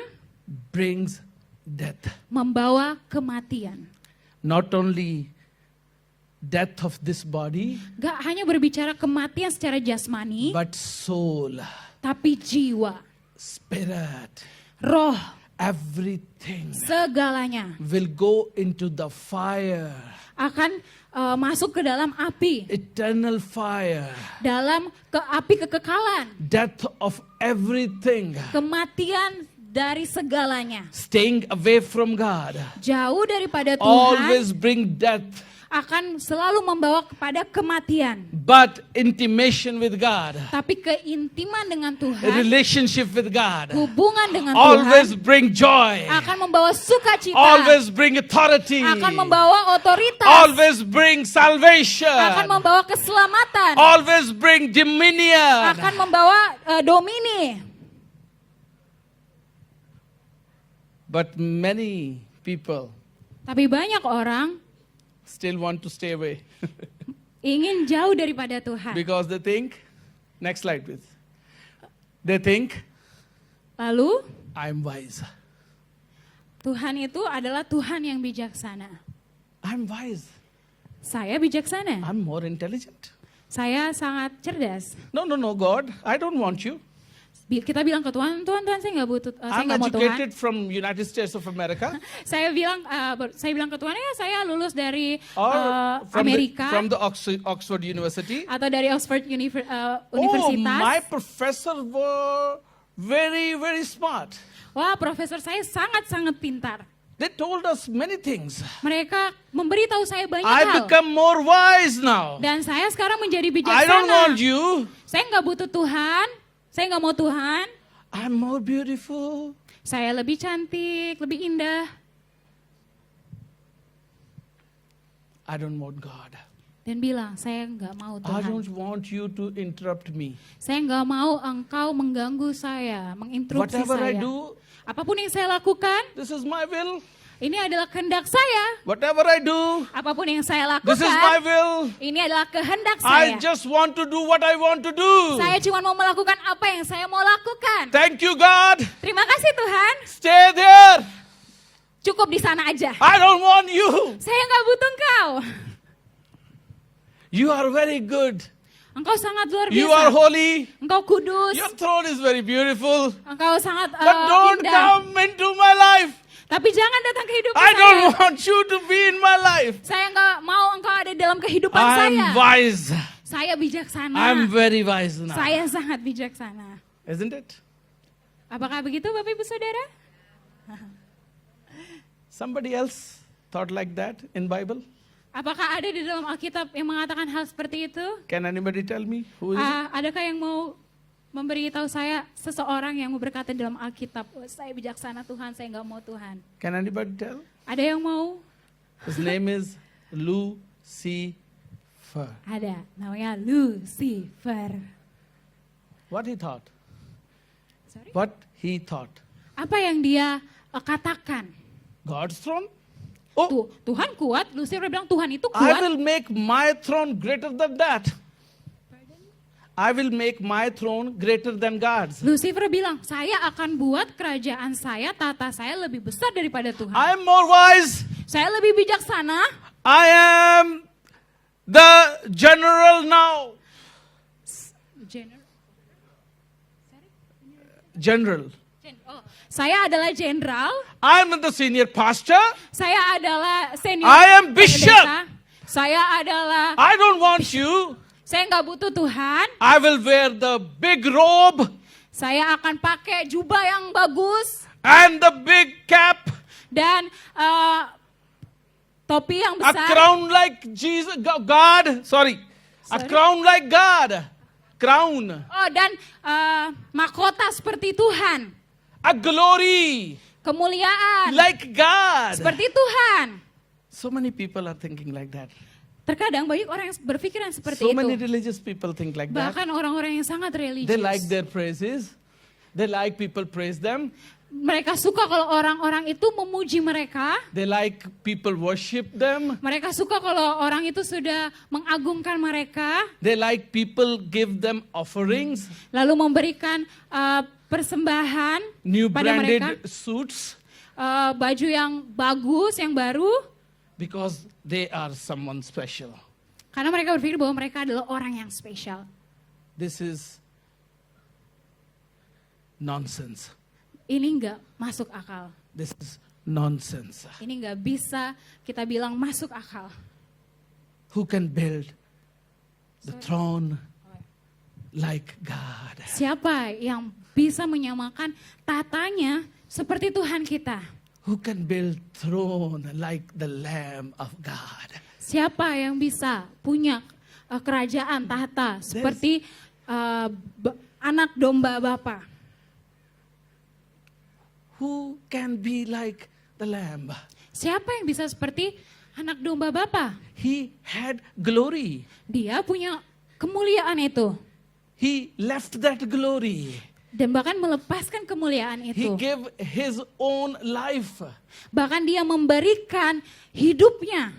brings death. membawa kematian. Not only death of this body, Gak hanya berbicara kematian secara jasmani, but soul, tapi jiwa, spirit, roh, everything segalanya will go into the fire, akan masuk ke dalam api, eternal fire, dalam api kekekalan, death of everything, kematian dari segalanya. staying away from God, Jauh daripada Tuhan always bring death, akan selalu membawa kepada kematian. but intimation with God, Tapi keintiman dengan a Tuhan, relationship with God, hubungan dengan always Tuhan bring joy, akan membawa sukacita, always bring authority, akan membawa otoritas, always bring akan salvation, membawa keselamatan, always bring dominion. akan membawa domini. But many people Tapi banyak orang still want to stay away ingin jauh daripada Tuhan. because they think, next slide please, they think, Lalu I'm wise. Tuhan itu adalah Tuhan yang bijaksana. I'm wise. Saya bijaksana. I'm more intelligent. Saya sangat cerdas. No, God, I don't want you. Kita bilang ke Tuhan, Tuhan saya nggak butuh, saya I'm nggak mau Tuhan. educated from United States of America Saya bilang ke Tuhan, ya saya lulus dari or Amerika from the Oxford University. atau dari Oxford Oh, Universitas. my professor were very, very smart. Wah, profesor saya sangat-sangat pintar. They told us many things. Mereka memberitahu saya banyak I hal. become more wise now. Dan saya sekarang menjadi I don't bijaksana. want you. Saya nggak butuh Tuhan. Saya nggak mau Tuhan. I'm more beautiful. Saya lebih cantik, lebih indah. I don't want God. Dan bilang, saya nggak mau I Tuhan. don't want you to interrupt me. Saya nggak mau engkau mengganggu saya, menginterupsi Whatever I saya. do, Apapun yang saya lakukan, this is my will. ini adalah kehendak saya. Whatever I do, Apapun yang saya this is my lakukan, will. ini adalah kehendak I saya. just want to do what I want to do. Saya cuma mau melakukan apa yang saya mau lakukan. Thank you, God. Terima kasih Tuhan. Stay there. Cukup di sana aja. I don't want you. Saya nggak butuh engkau. You are very good. Engkau sangat luar You are biasa. holy. Engkau kudus. Your throne is very beautiful. Engkau sangat But don't indah. come into my life. Tapi jangan datang ke hidupan I saya. don't want you to be in my life. Saya nggak mau engkau ada dalam kehidupan I'm saya. wise. Saya bijaksana. I'm very wise now. Saya sangat bijaksana. Isn't it? Apakah begitu Bapak Ibu Saudara? Somebody else thought like that in Bible? Apakah ada di dalam Alkitab yang mengatakan hal seperti itu? Can anybody tell me who is it? Adakah yang mau memberitahu saya seseorang yang mau berkata dalam Alkitab, oh, saya bijaksana Tuhan, saya nggak mau Tuhan. Can anybody tell? Ada yang mau? His name is Lucifer. Ada, namanya Lucifer. What he thought? Sorry? What he thought? Apa yang dia katakan? God's throne? Oh, Tuhan kuat, Lucifer bilang Tuhan itu I kuat. will make my throne greater than that. I will make my throne greater than God's. Lucifer bilang, saya akan buat kerajaan saya, tata saya lebih besar daripada Tuhan. I am more wise. Saya lebih bijaksana. I am the general now. General. Saya adalah jenderal. I am the senior pastor. Saya adalah senior. I am bishop. pendeta. Saya adalah. I don't want you. Saya nggak butuh Tuhan. I will wear the big robe Saya akan pakai jubah yang bagus and the big cap, dan topi yang a besar. crown like Jesus, God. Sorry. A Sorry? crown like God. crown, Oh, dan mahkota seperti Tuhan. a glory Kemuliaan like God. seperti Tuhan. So many people are thinking like that. Terkadang banyak orang yang berpikiran seperti So many itu. religious people think like that. Bahkan orang-orang yang sangat They religius. like their praises. They like people praise them. Mereka suka kalau orang-orang itu memuji mereka. They like people worship them. Mereka suka kalau orang itu sudah mengagungkan mereka. They like people give them offerings, Lalu memberikan persembahan new pada mereka. branded suits, Baju yang bagus, yang baru. because they are someone special. Karena mereka berpikir bahwa mereka adalah orang yang spesial. This is nonsense. Ini nggak masuk akal. This is nonsense. Ini nggak bisa kita bilang masuk akal. Who can build the throne like God? Siapa yang bisa menyamakan tatanya seperti Tuhan kita? Who can build throne like the Lamb of God? Siapa yang bisa punya kerajaan tahta seperti anak domba Bapa? Who can be like the Lamb? Siapa yang bisa seperti anak domba Bapa? He had glory. Dia punya kemuliaan itu. He left that glory. Dan bahkan melepaskan kemuliaan He itu. gave his own life. Bahkan dia memberikan hidupnya.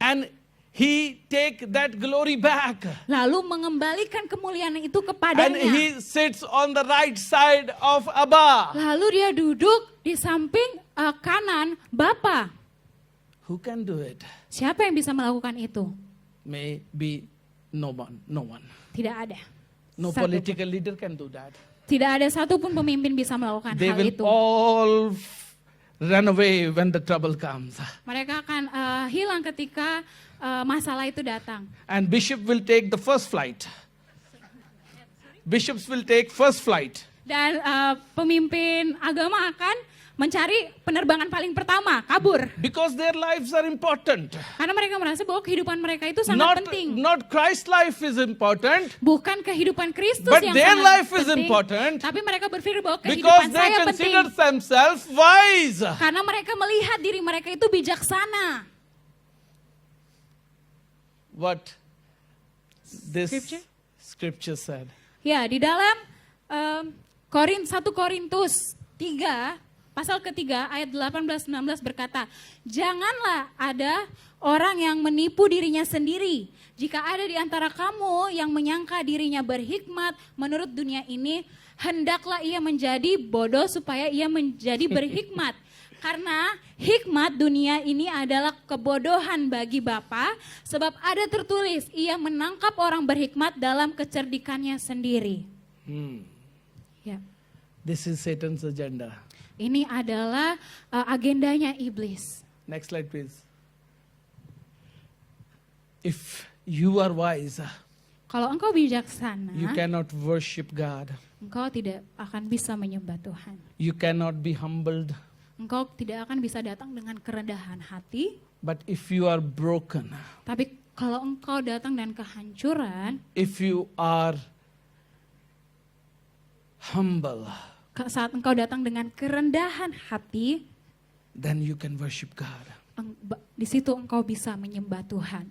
And he take that glory back. Lalu mengembalikan kemuliaan itu And kepadanya. he sits on the right side of Abba. Lalu dia duduk di samping kanan Bapa. Who can do it? Siapa yang bisa melakukan itu? Maybe no one. No one. Tidak ada. No Satu pun. political leader can do that. Tidak ada satupun pemimpin bisa melakukan They hal will itu. all run away when the trouble comes. Mereka akan hilang ketika masalah itu datang. And bishop will take the first flight. Bishops will take first flight. Dan pemimpin agama akan mencari penerbangan paling pertama, kabur. Because their lives are important. Karena mereka merasa bahwa kehidupan mereka itu sangat penting. Not Christ's life is important. Bukan kehidupan Kristus But yang their sangat life is penting. important. Tapi mereka berpikir bahwa Because kehidupan they saya penting. consider themselves wise. Karena mereka melihat diri mereka itu bijaksana. What this Scripture? scripture said. Ya, di dalam 1 Korintus 3, pasal ketiga ayat 18-19 berkata, janganlah ada orang yang menipu dirinya sendiri. Jika ada di antara kamu yang menyangka dirinya berhikmat menurut dunia ini, hendaklah ia menjadi bodoh supaya ia menjadi berhikmat. Karena hikmat dunia ini adalah kebodohan bagi Bapa, sebab ada tertulis, ia menangkap orang berhikmat dalam kecerdikannya sendiri. Ya. This is Satan's agenda. Ini adalah agendanya iblis. Next slide, please. If you are wise, Kalau engkau bijaksana, you cannot worship God. engkau tidak akan bisa menyembah Tuhan. You cannot be humbled. Engkau tidak akan bisa datang dengan kerendahan hati. But if you are broken, Tapi kalau engkau datang dengan kehancuran, if you are humble, saat engkau datang dengan kerendahan hati, then you can worship God. di situ engkau bisa menyembah Tuhan.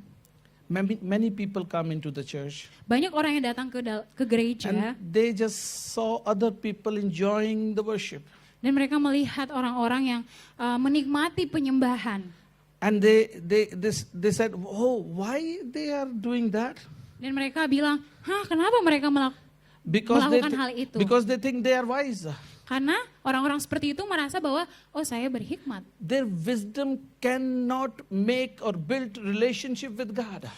Many people come into the church Banyak orang yang datang ke gereja and they just saw other people enjoying the worship. dan mereka melihat orang-orang yang menikmati penyembahan. And they said, oh, why they are doing that? Dan mereka bilang, kenapa mereka melakukan hal itu? Because they think they are wise. Karena orang-orang seperti itu merasa bahwa, oh saya berhikmat. Their wisdom cannot make or build relationship with God.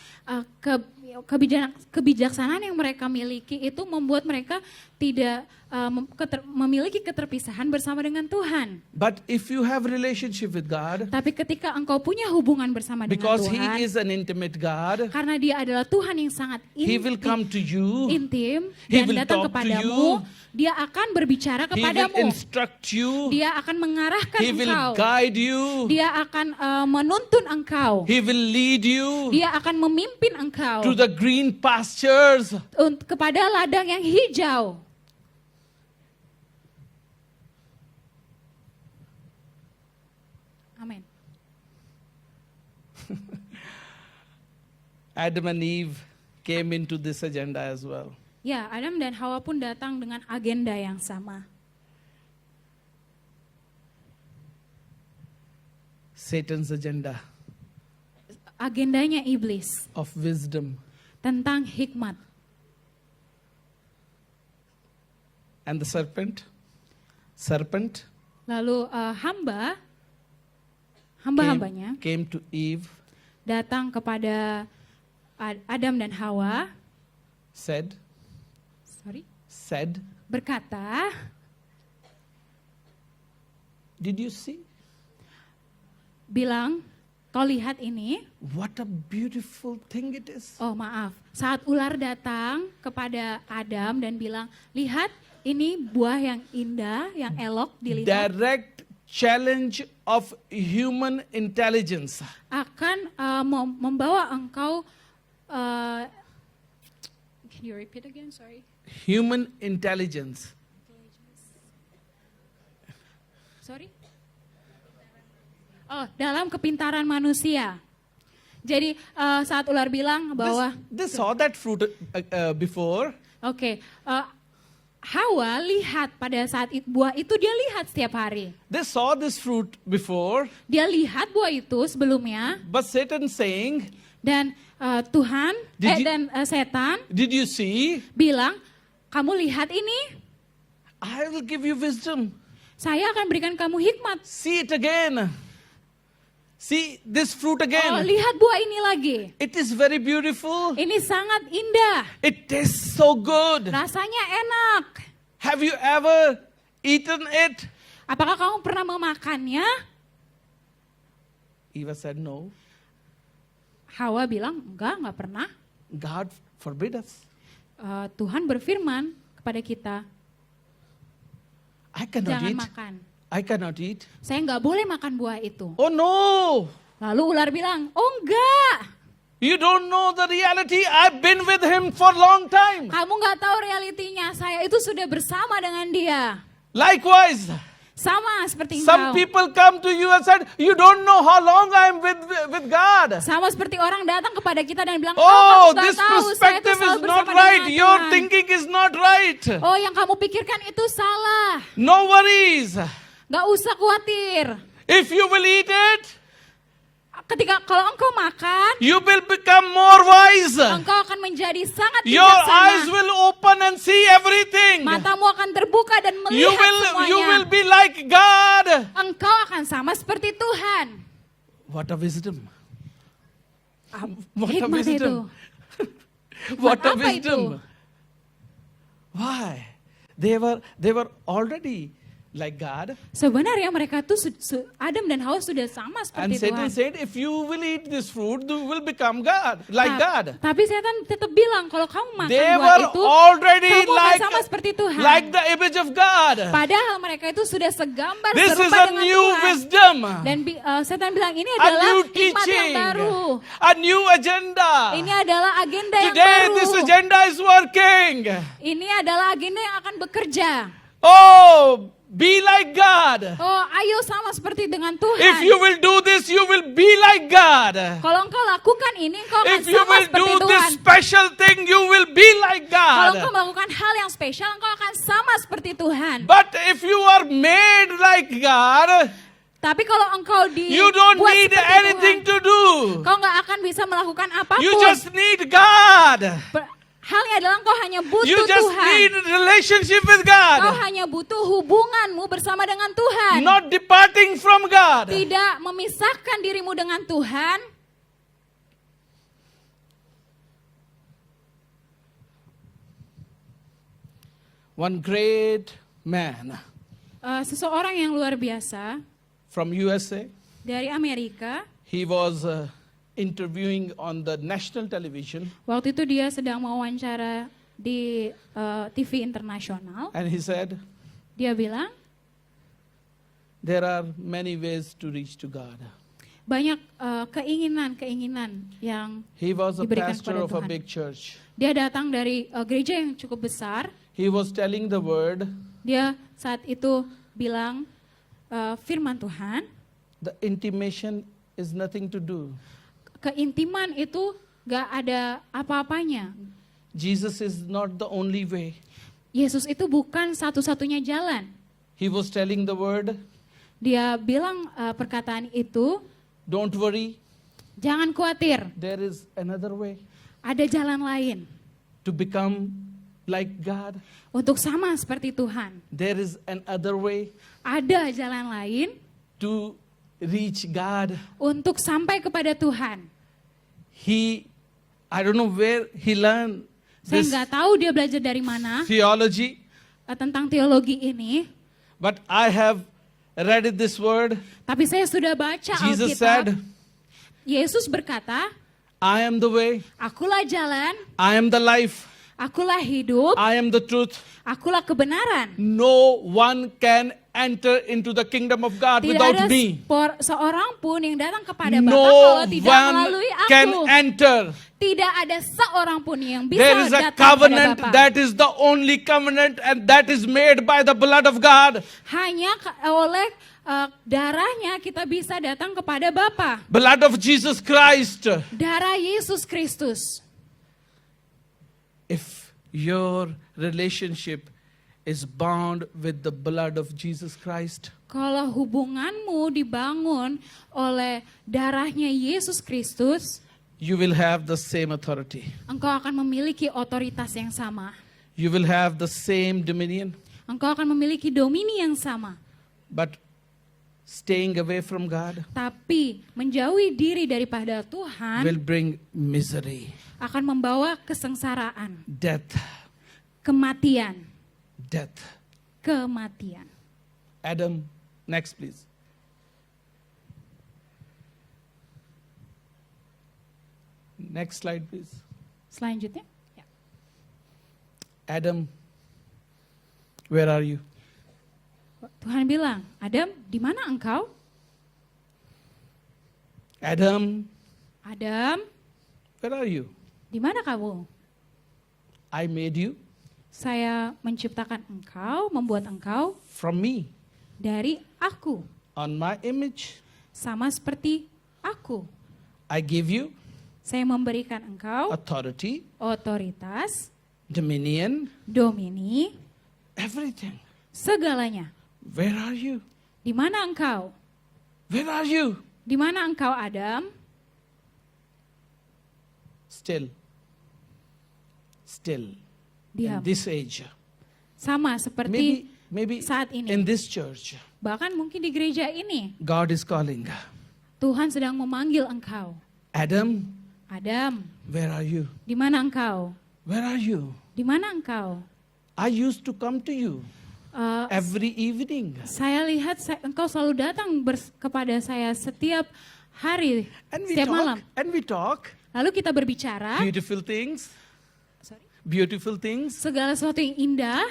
Kebijaksanaan yang mereka miliki itu membuat mereka tidak memiliki keterpisahan bersama dengan Tuhan. But if you have relationship with God, Tapi ketika engkau punya hubungan bersama dengan because He Tuhan, is an intimate God, karena dia adalah Tuhan yang sangat He will come to you. intim He dan will datang talk to kepadamu, dia akan berbicara He will kepadamu. instruct you. Dia akan mengarahkan He will engkau. guide you. Dia akan menuntun engkau. He will lead you Dia akan memimpin engkau to the green pastures. Kepada ladang yang hijau. Amin. Adam and Eve came into this agenda as well. Ya, Adam dan Hawa pun datang dengan agenda yang sama. Satan's agenda Agendanya iblis of wisdom. tentang hikmat. And the serpent Lalu hamba-hambanya came to Eve, datang kepada Adam dan Hawa, said, berkata, did you see? bilang, kau lihat ini. What a beautiful thing it is. Oh maaf, saat ular datang kepada Adam dan bilang, lihat ini buah yang indah, yang elok dilihat. Direct challenge of human intelligence. Akan membawa engkau, can you repeat again, sorry? Human intelligence. Sorry? Oh, dalam kepintaran manusia. Jadi saat ular bilang bahwa They saw that fruit before. Oke, Hawa lihat pada saat buah itu, dia lihat setiap hari. They saw this fruit before. Dia lihat buah itu sebelumnya. But Satan saying, Dan setan did you see? bilang, kamu lihat ini, I will give you wisdom. saya akan berikan kamu hikmat. See it again. See this fruit Oh, again. lihat buah ini lagi. It is very beautiful. Ini sangat indah. It tastes so good. Rasanya enak. Have you ever eaten it? Apakah kamu pernah memakannya? Eva said no. Hawa bilang, enggak pernah. God forbid us. Tuhan berfirman kepada kita, I cannot jangan eat. makan. I cannot eat. Saya nggak boleh makan buah itu. Oh no. Lalu ular bilang, oh enggak. You don't know the reality. I've been with him for a long time. Kamu nggak tahu realitinya. Saya itu sudah bersama dengan dia. Likewise, Sama seperti some engkau. people come to you and said, you don't know how long I'm with God. Sama seperti orang datang kepada kita dan bilang, Oh, kamu nggak this tahu, saya itu perspective selalu is not bersama right. dengan Your Tuhan." thinking is not right. Oh, yang kamu pikirkan itu salah. No worries. Gak usah khawatir. If you will eat it, Kalau engkau makan, you will become more wise. engkau akan menjadi sangat Your eyes bijaksana. will open and see everything. Matamu akan terbuka dan You melihat will semuanya. be like God. Engkau akan sama seperti Tuhan. What a wisdom. What a Hikmat itu. wisdom. What a apa wisdom. itu? Why? They were already like God. Sebenarnya mereka tuh Adam dan Hawa sudah sama And seperti Satan Tuhan. said, if you will eat this fruit, you will become God, like God. Tapi setan tetap bilang kalau kamu makan They buah were itu, already kamu akan like, sama seperti Tuhan. like the image of God. Padahal mereka itu sudah segambar This is serupa a dengan new Tuhan. wisdom, Dan setan bilang ini a adalah new hikmat yang teaching, baru. a new agenda. Ini adalah agenda yang Today baru. this agenda is working. Ini adalah agenda yang akan bekerja. Oh, be like God. Oh, ayo sama seperti dengan If Tuhan. you will do this, you will be like God. Kalau engkau lakukan ini, engkau akan If you sama will seperti do Tuhan. this special thing, you will be like Kalau engkau God. melakukan hal yang spesial, engkau akan sama seperti Tuhan. But if you are made like God, Tapi kalau engkau you don't dibuat need seperti anything Tuhan, to do. kau nggak akan bisa melakukan apapun. You just need God. Halnya adalah engkau hanya butuh You just Tuhan. need relationship with Kau God. hanya butuh hubunganmu bersama dengan Tuhan. Not departing from God. Tidak memisahkan dirimu dengan Tuhan. One great man Seseorang yang luar biasa from USA, dari Amerika. he was interviewing on the national television, Waktu itu dia sedang mewawancara di TV internasional. and he said, Dia bilang, there are many ways to reach to God. banyak keinginan-keinginan yang He was a diberikan pastor kepada of a Tuhan. big church. Dia datang dari gereja yang cukup besar. He was telling the word. Dia saat itu bilang firman Tuhan. The intimation is nothing to do. Keintiman itu gak ada apa-apanya. Jesus is not the only way. Yesus itu bukan satu-satunya jalan. He was telling the word. Dia bilang perkataan itu, Don't worry. jangan khawatir, There is another way ada jalan lain to become like God. untuk sama seperti Tuhan. There is another way Ada jalan lain to reach God. untuk sampai kepada Tuhan. I don't know where he learned Saya this nggak tahu dia belajar dari mana theology, tentang teologi ini, but I have read this word. tapi saya sudah baca Jesus Alkitab. said, Yesus berkata, I am the way, akulah jalan, I am the life, akulah hidup, I am the truth. akulah kebenaran. No one can enter into the kingdom of God Tidak without ada me. seorang pun yang datang kepada Bapa No kalau tidak one melalui can aku. enter. Tidak ada seorang pun yang bisa There is a datang covenant kepada Bapa. that is the only covenant and that is made by the blood of God. Hanya oleh darahnya kita bisa datang kepada Bapa. Blood of Jesus Christ. Darah Yesus Kristus. If your relationship is bound with the blood of Jesus Christ, Kalau hubunganmu dibangun oleh darahnya Yesus Kristus, you will have the same authority. engkau akan memiliki otoritas yang sama. You will have the same dominion. Engkau akan memiliki domini yang sama. But staying away from God Tapi menjauhi diri daripada Tuhan will bring misery, akan membawa kesengsaraan, death, kematian, death. kematian. Adam, next please. Next slide please. Selanjutnya, ya. Adam, where are you? Tuhan bilang, Adam, di mana engkau? Adam, Adam, where are you? di mana kamu? I made you Saya menciptakan engkau, membuat engkau from me, dari aku, on my image. sama seperti aku. I give you Saya memberikan engkau authority, otoritas, dominion, domini, everything. segalanya. Where are you? Di mana engkau? Where are you? Di mana engkau, Adam? Still Diam. in this age, Sama seperti maybe saat ini. in this church, Bahkan mungkin di gereja ini, God is calling. Tuhan sedang memanggil engkau. Adam, Adam, where are you? di mana engkau? Where are you? Di mana engkau? I used to come to you every evening. Saya lihat engkau selalu datang kepada saya setiap hari, And we setiap malam. talk Lalu kita berbicara, beautiful things, Sorry. beautiful things. segala sesuatu yang indah.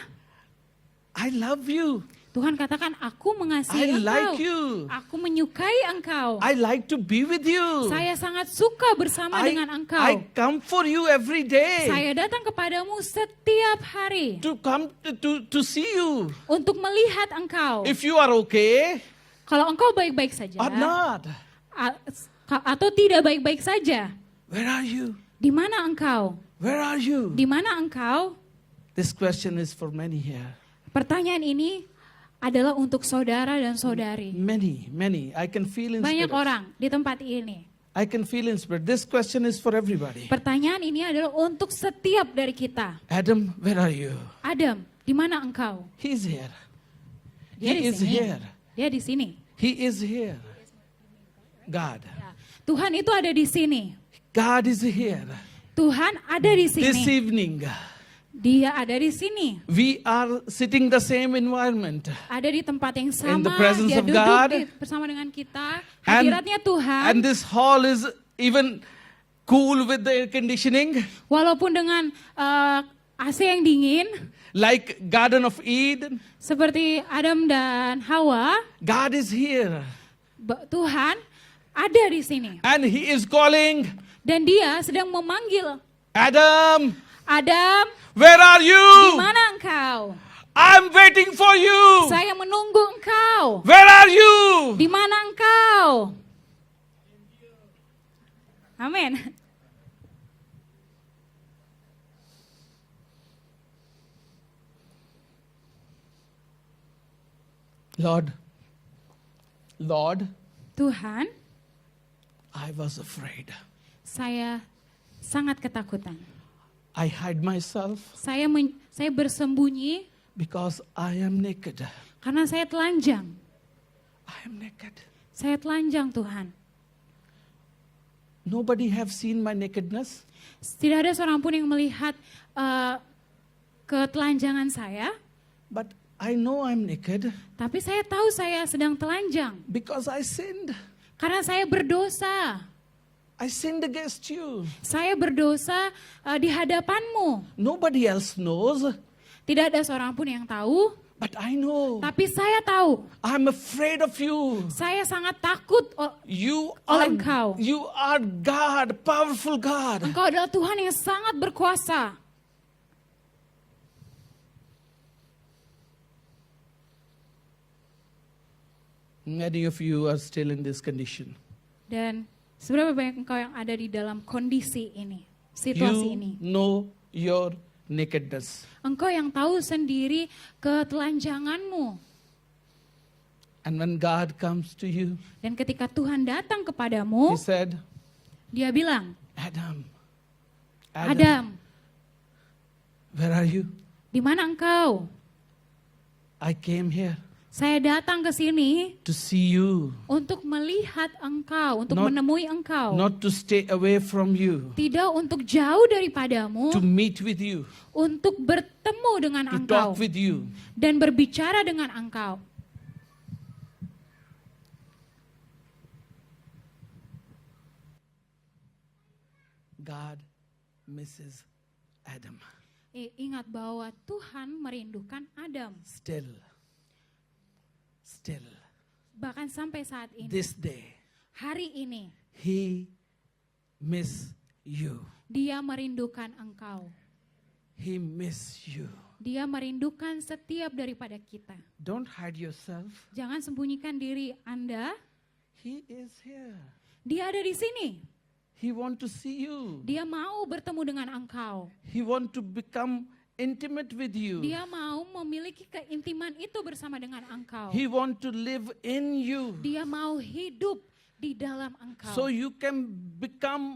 I love you. Tuhan katakan, aku I mengasihi engkau. like you. Aku menyukai engkau. I like to be with you. Saya sangat suka bersama dengan engkau. I come for you every day Saya datang kepadamu setiap hari to come to see you. untuk melihat engkau. If you are okay Kalau engkau baik-baik saja, or not, atau tidak baik-baik saja, where are you? di mana engkau? Where are you? Di mana engkau? This question is for many here. Pertanyaan ini adalah untuk saudara dan saudari. Many. I can feel in Banyak spirit. orang di tempat ini. I can feel in spirit. This question is for everybody. Pertanyaan ini adalah untuk setiap dari kita. Adam, where are you? Adam, di mana engkau? He is here. Dia He di is sini. here. Dia di sini. He is here. God. Tuhan itu ada di sini. God is here. Tuhan ada di This sini. evening, Dia ada di sini. we are sitting the same environment. Ada di tempat yang In the sama. presence Dia of duduk God. bersama dengan kita. And- Hadiratnya Tuhan. And this hall is even cool with the air conditioning, Walaupun dengan AC yang dingin, like Garden of Eden. seperti Adam dan Hawa, God is here. Tuhan ada di sini. And he is calling, Dan dia sedang memanggil, Adam, Adam, where are di you? mana engkau? I'm waiting for you. Saya menunggu engkau. Where are you? Di mana engkau? Amin. Lord, Tuhan, I was afraid. saya sangat ketakutan. I hide myself Saya bersembunyi because I am naked. karena saya telanjang. I am naked. Saya telanjang, Tuhan. Nobody have seen my nakedness. Tidak ada seorang pun yang melihat ketelanjangan saya, But I know I'm naked tapi saya tahu saya sedang telanjang because I sinned. karena saya berdosa. I sinned against you. Saya berdosa di hadapanmu. Nobody else knows, Tidak ada seorang pun yang tahu, but I know. tapi saya tahu. I'm afraid of you. Saya sangat takut You oleh are, Engkau. you are God, powerful God. Engkau adalah Tuhan yang sangat berkuasa. Many of you are still in this condition. Dan seberapa banyak engkau yang ada di dalam kondisi ini, situasi ini. You know your nakedness. Engkau yang tahu sendiri ketelanjanganmu. And when God comes to you, Dan ketika Tuhan datang He kepadamu, said, dia bilang, Adam, Adam, where are you? di mana engkau? I came here Saya datang ke sini to see you, untuk melihat engkau, untuk Not- menemui engkau. not to stay away from you, Tidak untuk jauh daripadamu, to meet with you, untuk bertemu dengan to engkau talk with you. dan berbicara dengan engkau. God misses Adam. Ingat bahwa Tuhan merindukan Adam. Still, Bahkan sampai saat ini, this day, hari ini, He miss you. dia merindukan engkau. He miss you. Dia merindukan setiap daripada kita. Don't hide yourself. Jangan sembunyikan diri Anda. He is here. Dia ada di sini. He want to see you. Dia mau bertemu dengan engkau. He want to become intimate with you. Dia mau memiliki keintiman itu bersama dengan engkau. He want to live in you. Dia mau hidup di dalam engkau. So you can become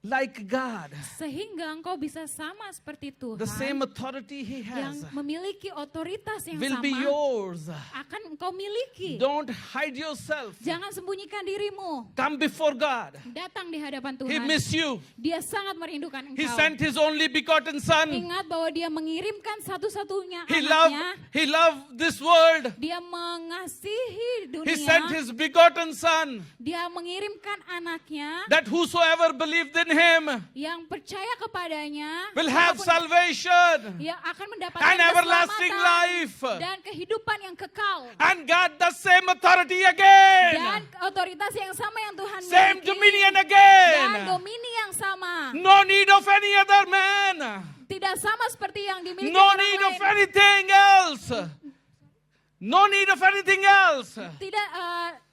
like God. Sehingga engkau bisa sama seperti Tuhan. The same authority He yang has memiliki otoritas yang will sama be yours. akan engkau miliki. Don't hide yourself. Jangan sembunyikan dirimu. Come before God. Datang di hadapan He Tuhan. miss you. Dia sangat merindukan He engkau. sent His only begotten Son. Ingat bahwa dia mengirimkan satu-satunya He anaknya. loved this world. Dia mengasihi He sent dunia. His begotten Son, Dia mengirimkan anaknya that whosoever believed in Him yang percaya kepadanya will have siapapun salvation yang akan mendapatkan and everlasting keselamatan life. dan kehidupan yang kekal. And God the same authority again. Dan otoritas yang sama yang Tuhan Same miliki. dominion Dan again. domini yang sama. No need of any other man. Tidak sama seperti yang dimiliki No orang need of lain. anything else. No need of anything else. Tidak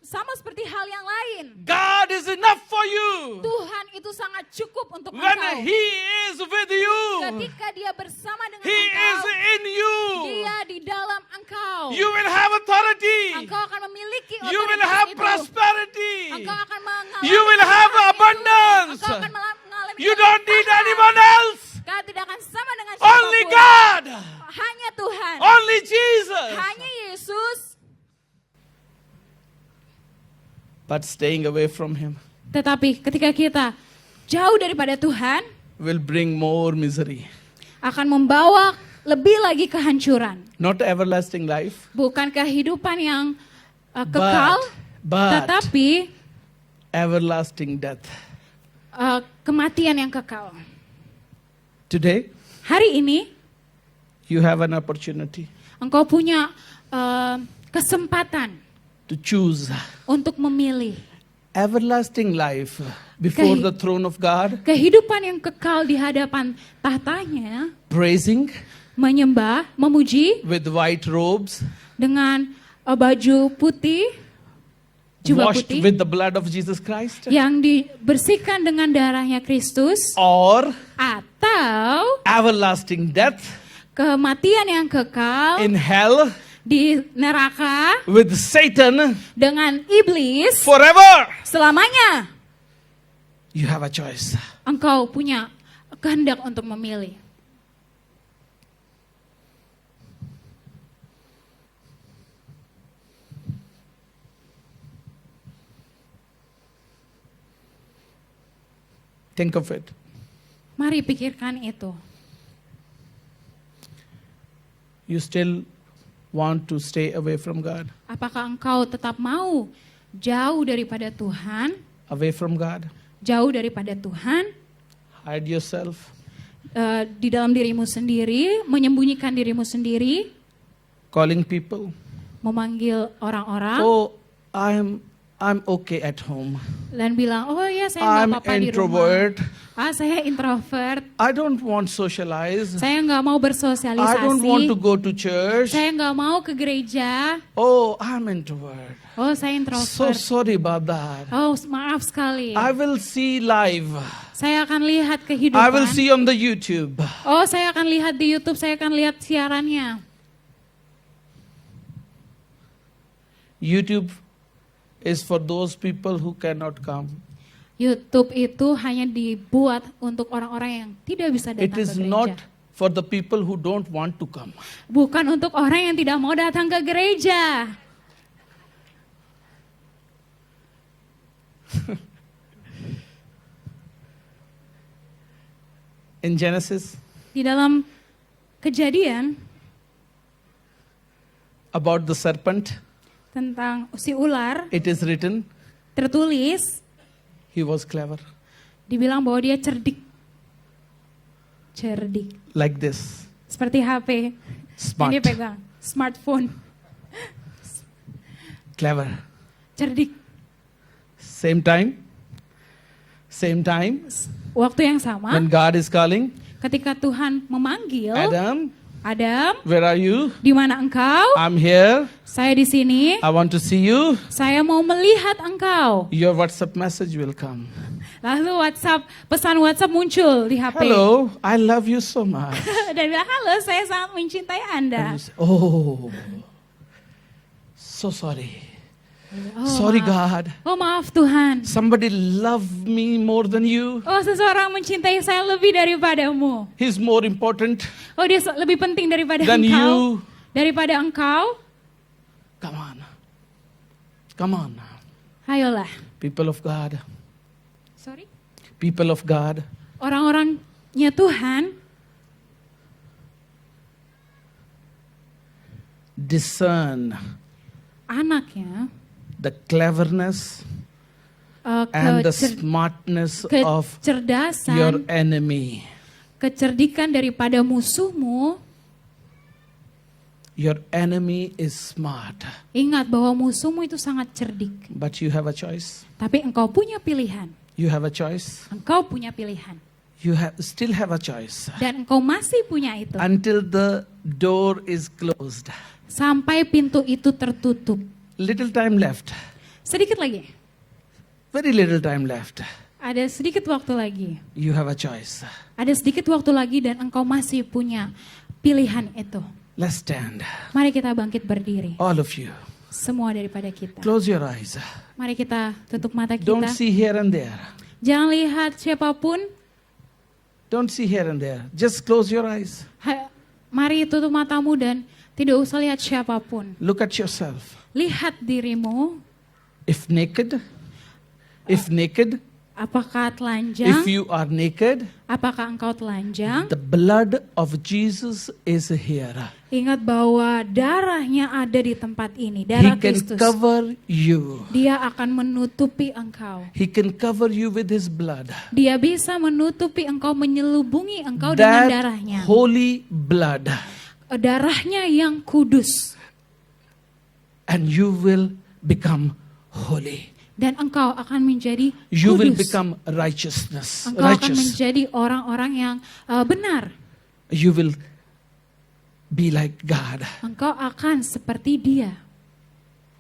sama seperti hal yang lain. God is enough for you. Tuhan itu sangat cukup untuk When engkau. He is with you, Ketika dia bersama dengan He is engkau, in you. dia di dalam engkau. You will have authority. Engkau akan memiliki You will otoritas have itu. prosperity. Engkau akan mengalami You will have kehidupan itu. abundance. Engkau akan mengalami You don't need kelimpahan. anyone else. Kau tidak akan sama dengan Only siapapun. God. Hanya Tuhan. Only Jesus. Hanya Yesus. But staying away from Him Tetapi ketika kita jauh daripada Tuhan, will bring more misery. akan membawa lebih lagi kehancuran. Not everlasting life, Bukan kehidupan yang kekal, but tetapi everlasting death. kematian yang kekal. Today, Hari ini, you have an opportunity engkau punya kesempatan to choose untuk memilih everlasting life before Keh- the throne of God, Kehidupan yang kekal di hadapan tahtanya, praising menyembah, memuji with white robes, dengan baju putih, jubah washed putih, with the blood of Jesus Christ, yang dibersihkan dengan darahnya Kristus, or atau everlasting death kematian yang kekal in hell di neraka with Satan dengan iblis forever. selamanya. You have a choice. Engkau punya kehendak untuk memilih. Think of it. Mari pikirkan itu. You still want to stay away from God, Apakah engkau tetap mau jauh daripada Tuhan, away from God, jauh daripada Tuhan, hide yourself, di dalam dirimu sendiri, menyembunyikan dirimu sendiri, calling people, memanggil orang-orang, oh, I'm okay at home. dan bilang, oh ya saya I'm nggak apa-apa di rumah. introvert. Saya introvert, I don't want socialize. saya nggak mau I don't want to bersosialisasi, go to church. saya nggak mau ke gereja. Oh, I'm introvert. Oh saya So introvert. sorry about that. Oh maaf sekali. I will see live. Saya akan lihat I will kehidupan. see on the YouTube. Oh saya akan lihat di YouTube, saya akan lihat siarannya. YouTube is for those people who cannot come. YouTube itu hanya dibuat untuk orang-orang yang tidak bisa It datang is ke gereja. not for the people who don't want to come. Bukan untuk orang yang tidak mau datang ke gereja. In Genesis, Di dalam Kejadian about the serpent, tentang si ular it is written, tertulis, he was clever. dibilang bahwa dia cerdik. Cerdik. Like this. Seperti HP. Smart. Yang dia pegang. Smartphone. Clever. Cerdik. Same time. Same time. Waktu yang sama, When God is calling, ketika Tuhan memanggil, Adam, Adam, where are you? di mana engkau? I'm here. Saya di sini. I want to see you. Saya mau melihat engkau. Your WhatsApp message will come. Lalu pesan WhatsApp muncul di HP. Hello, I love you so much. Dan bilang, halo, saya sangat mencintai Anda. And you say, oh, so sorry. Oh, Sorry, maaf. God. Oh maaf Tuhan. Somebody love me more than you. Oh seseorang mencintai saya lebih daripadamu. He's more important Oh dia lebih penting daripada than engkau. you. Daripada engkau. Come on. Come on. Ayolah. People of God. Sorry. People of God. Orang-orangnya Tuhan. Discern Anaknya. the cleverness and the smartness of your kecerdasan, enemy. kecerdikan daripada musuhmu. Your enemy is smart, Ingat bahwa musuhmu itu sangat cerdik. but you have a choice. Tapi engkau punya pilihan. You have a choice. Engkau punya pilihan. You still have a choice Dan engkau masih punya itu. until the door is closed. Sampai pintu itu tertutup. Little time left. Sedikit lagi. Very little time left. Ada sedikit waktu lagi. You have a choice. Ada sedikit waktu lagi dan engkau masih punya pilihan itu. Let's stand. Mari kita bangkit berdiri. All of you. Semua daripada kita. Close your eyes. Mari kita tutup mata Don't kita. see here and there. Jangan lihat siapapun. Don't see here and there. Just close your eyes. Mari tutup matamu dan tidak usah lihat siapapun. Look at yourself. Lihat dirimu. If naked, Apakah if telanjang? you are naked, Apakah engkau telanjang? the blood of Jesus is here. Ingat bahwa darahnya ada di tempat ini. He Darah can Kristus. cover you. Dia akan menutupi engkau. He can cover you with his blood. Dia bisa menutupi engkau, menyelubungi engkau dengan That darahnya. holy blood. Darahnya yang kudus. And you will become holy. Dan engkau akan menjadi You will kudus. become righteousness. Engkau akan Righteous. menjadi orang-orang yang benar. You will be like God. Engkau akan seperti Dia.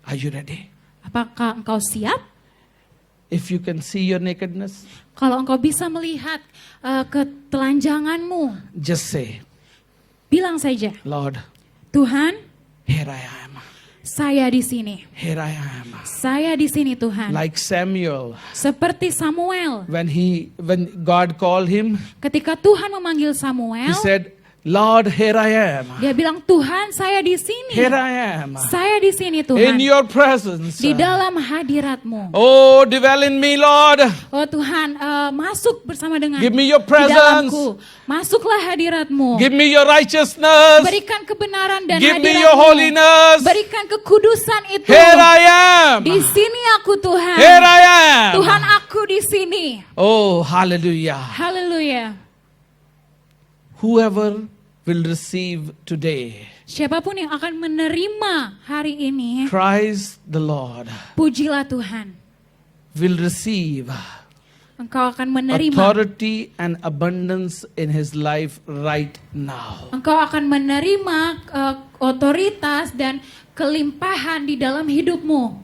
Are you ready? Apakah engkau siap? If you can see your nakedness, Kalau engkau bisa melihat ketelanjanganmu, just say, bilang saja, Lord, Tuhan, here I am. saya di sini. Here I am. Saya di sini Tuhan. Like Samuel, Seperti Samuel. when God called him, Ketika Tuhan memanggil he Samuel, said, Lord, here I am. dia bilang, Tuhan saya di sini. Here I am. Saya di sini In Tuhan. your presence. Di dalam hadirat-Mu. Oh, dwell in me, Lord. Oh Tuhan, masuk bersama dengan Give me your di presence. dalamku. Masuklah hadirat-Mu. Give me your righteousness. Berikan kebenaran dan Give me hadirat-Mu. your holiness. Berikan kekudusan itu. Here I am. Di sini aku Tuhan. Here I am. Tuhan aku di sini. Oh, hallelujah. Haleluya. Whoever will receive today, Siapapun yang akan menerima hari ini, praise the Lord, pujilah Tuhan. will receive Engkau akan menerima. authority and abundance in his life right now. Engkau akan menerima otoritas dan kelimpahan di dalam hidupmu.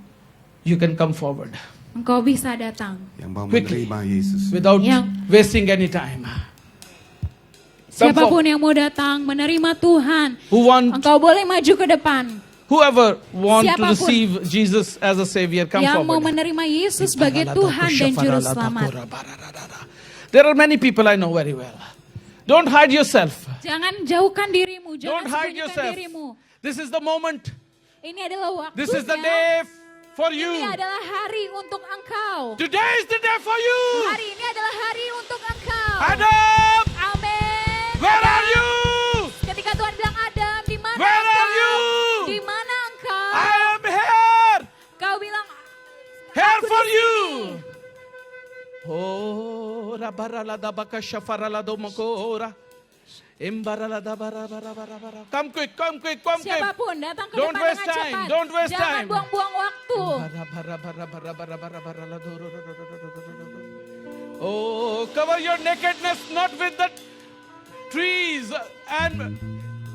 You can come forward Engkau bisa datang. Yang mau Quickly. menerima Yesus. without Yang- wasting any time. Siapapun yang mau datang menerima Tuhan, engkau boleh maju ke depan. Whoever want to Siapapun receive Jesus as a Savior, come Yang mau forward. menerima Yesus sebagai Tuhan dan Juru Selamat. There are many people I know very well. Don't hide yourself. Jangan jauhkan dirimu, jangan Don't hide sembunyikan yourself. dirimu. This is the moment. Ini adalah waktunya. This is the day for Ini you. adalah hari untuk engkau. Today is the day for you. Hari ini adalah hari untuk engkau. Adam, Amin. where are you? Ketika Tuhan bilang Adam, di mana Where engkau? are you? Di mana engkau? I am here. Kau bilang Here "Aku for di you. sini." Oh, rabaralada baka shafaralado makora. Embaralada bara. Come quick, come quick, come quick. Siapapun datang ke Don't depan waste dengan time, cepat. don't waste Jangan time. buang-buang waktu. Oh, cover your nakedness not with the trees and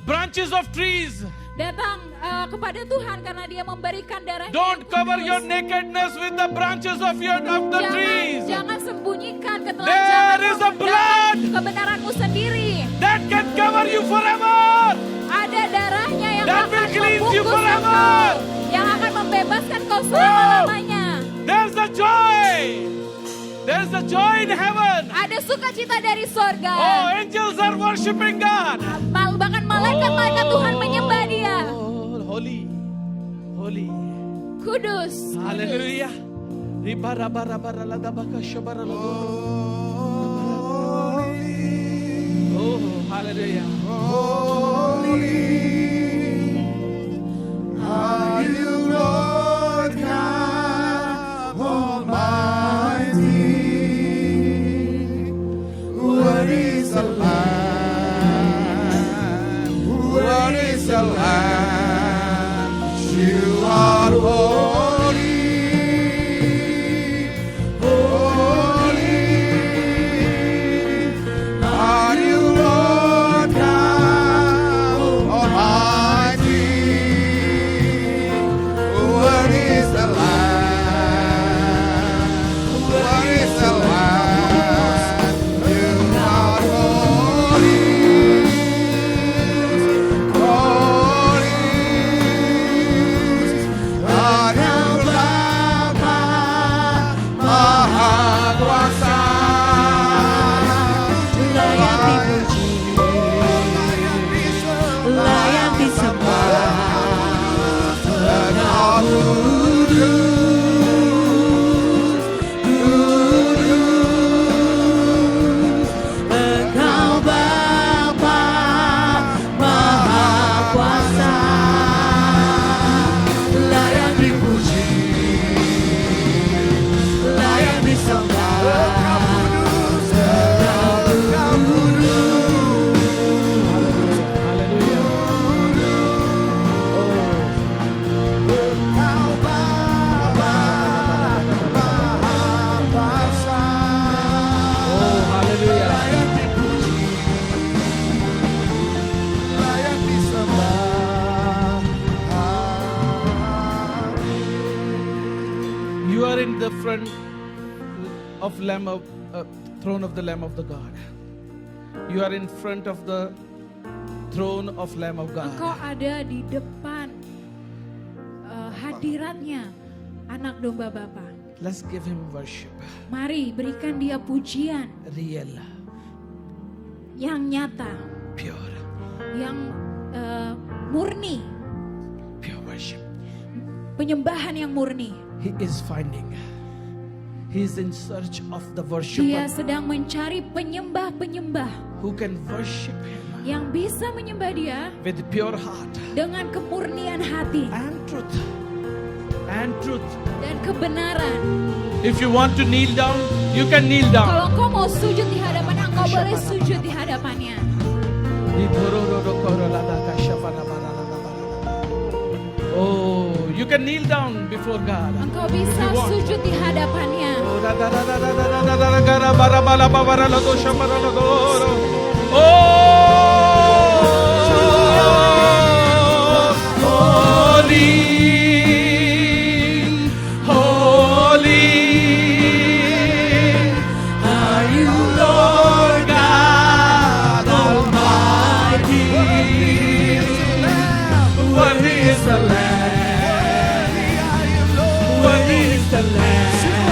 branches of trees. Datang kepada Tuhan karena Dia memberikan darahnya. Don't yang cover kudus. your nakedness with the branches of the trees. Jangan sembunyikan There ketelanjanganmu is a blood dalam kebenaranmu sendiri. that can cover you forever. Ada darahnya yang That akan will cleanse you membungkus forever. engkau, yang akan membebaskan kau selama-lamanya. There's a joy. There's a joy in heaven. Ada sukacita dari sorga. Oh, angels are worshiping God. Bahkan malaikat-malaikat Tuhan menyembah Dia. Oh, holy, holy. Kudus. Hallelujah. Oh, hallelujah. Are you Lord God Almighty? What is the Lamb? What is the Lamb? You are holy, holy. Are you Lord God Almighty? in the front of throne of the Lamb of the God. You are in front of the throne of Lamb of Engkau God. ada di depan hadiratnya anak domba Bapa. Let's give him worship. Mari berikan dia pujian Real, yang nyata, pure, yang murni, pure worship. penyembahan yang murni. He is finding. He is in search of the Dia worshiper sedang mencari penyembah-penyembah who can worship him yang bisa menyembah dia with pure heart dengan kemurnian hati and truth. And truth. dan kebenaran. If you want to kneel down, you can kneel down. Kalau engkau mau sujud di hadapannya, engkau boleh sujud di hadapannya. Oh, you can kneel down before God. Engkau bisa If you want. sujud di hadapannya. Oh, holy, holy are you, Lord God Almighty. Worthy is the Lamb. Worthy is the Lamb.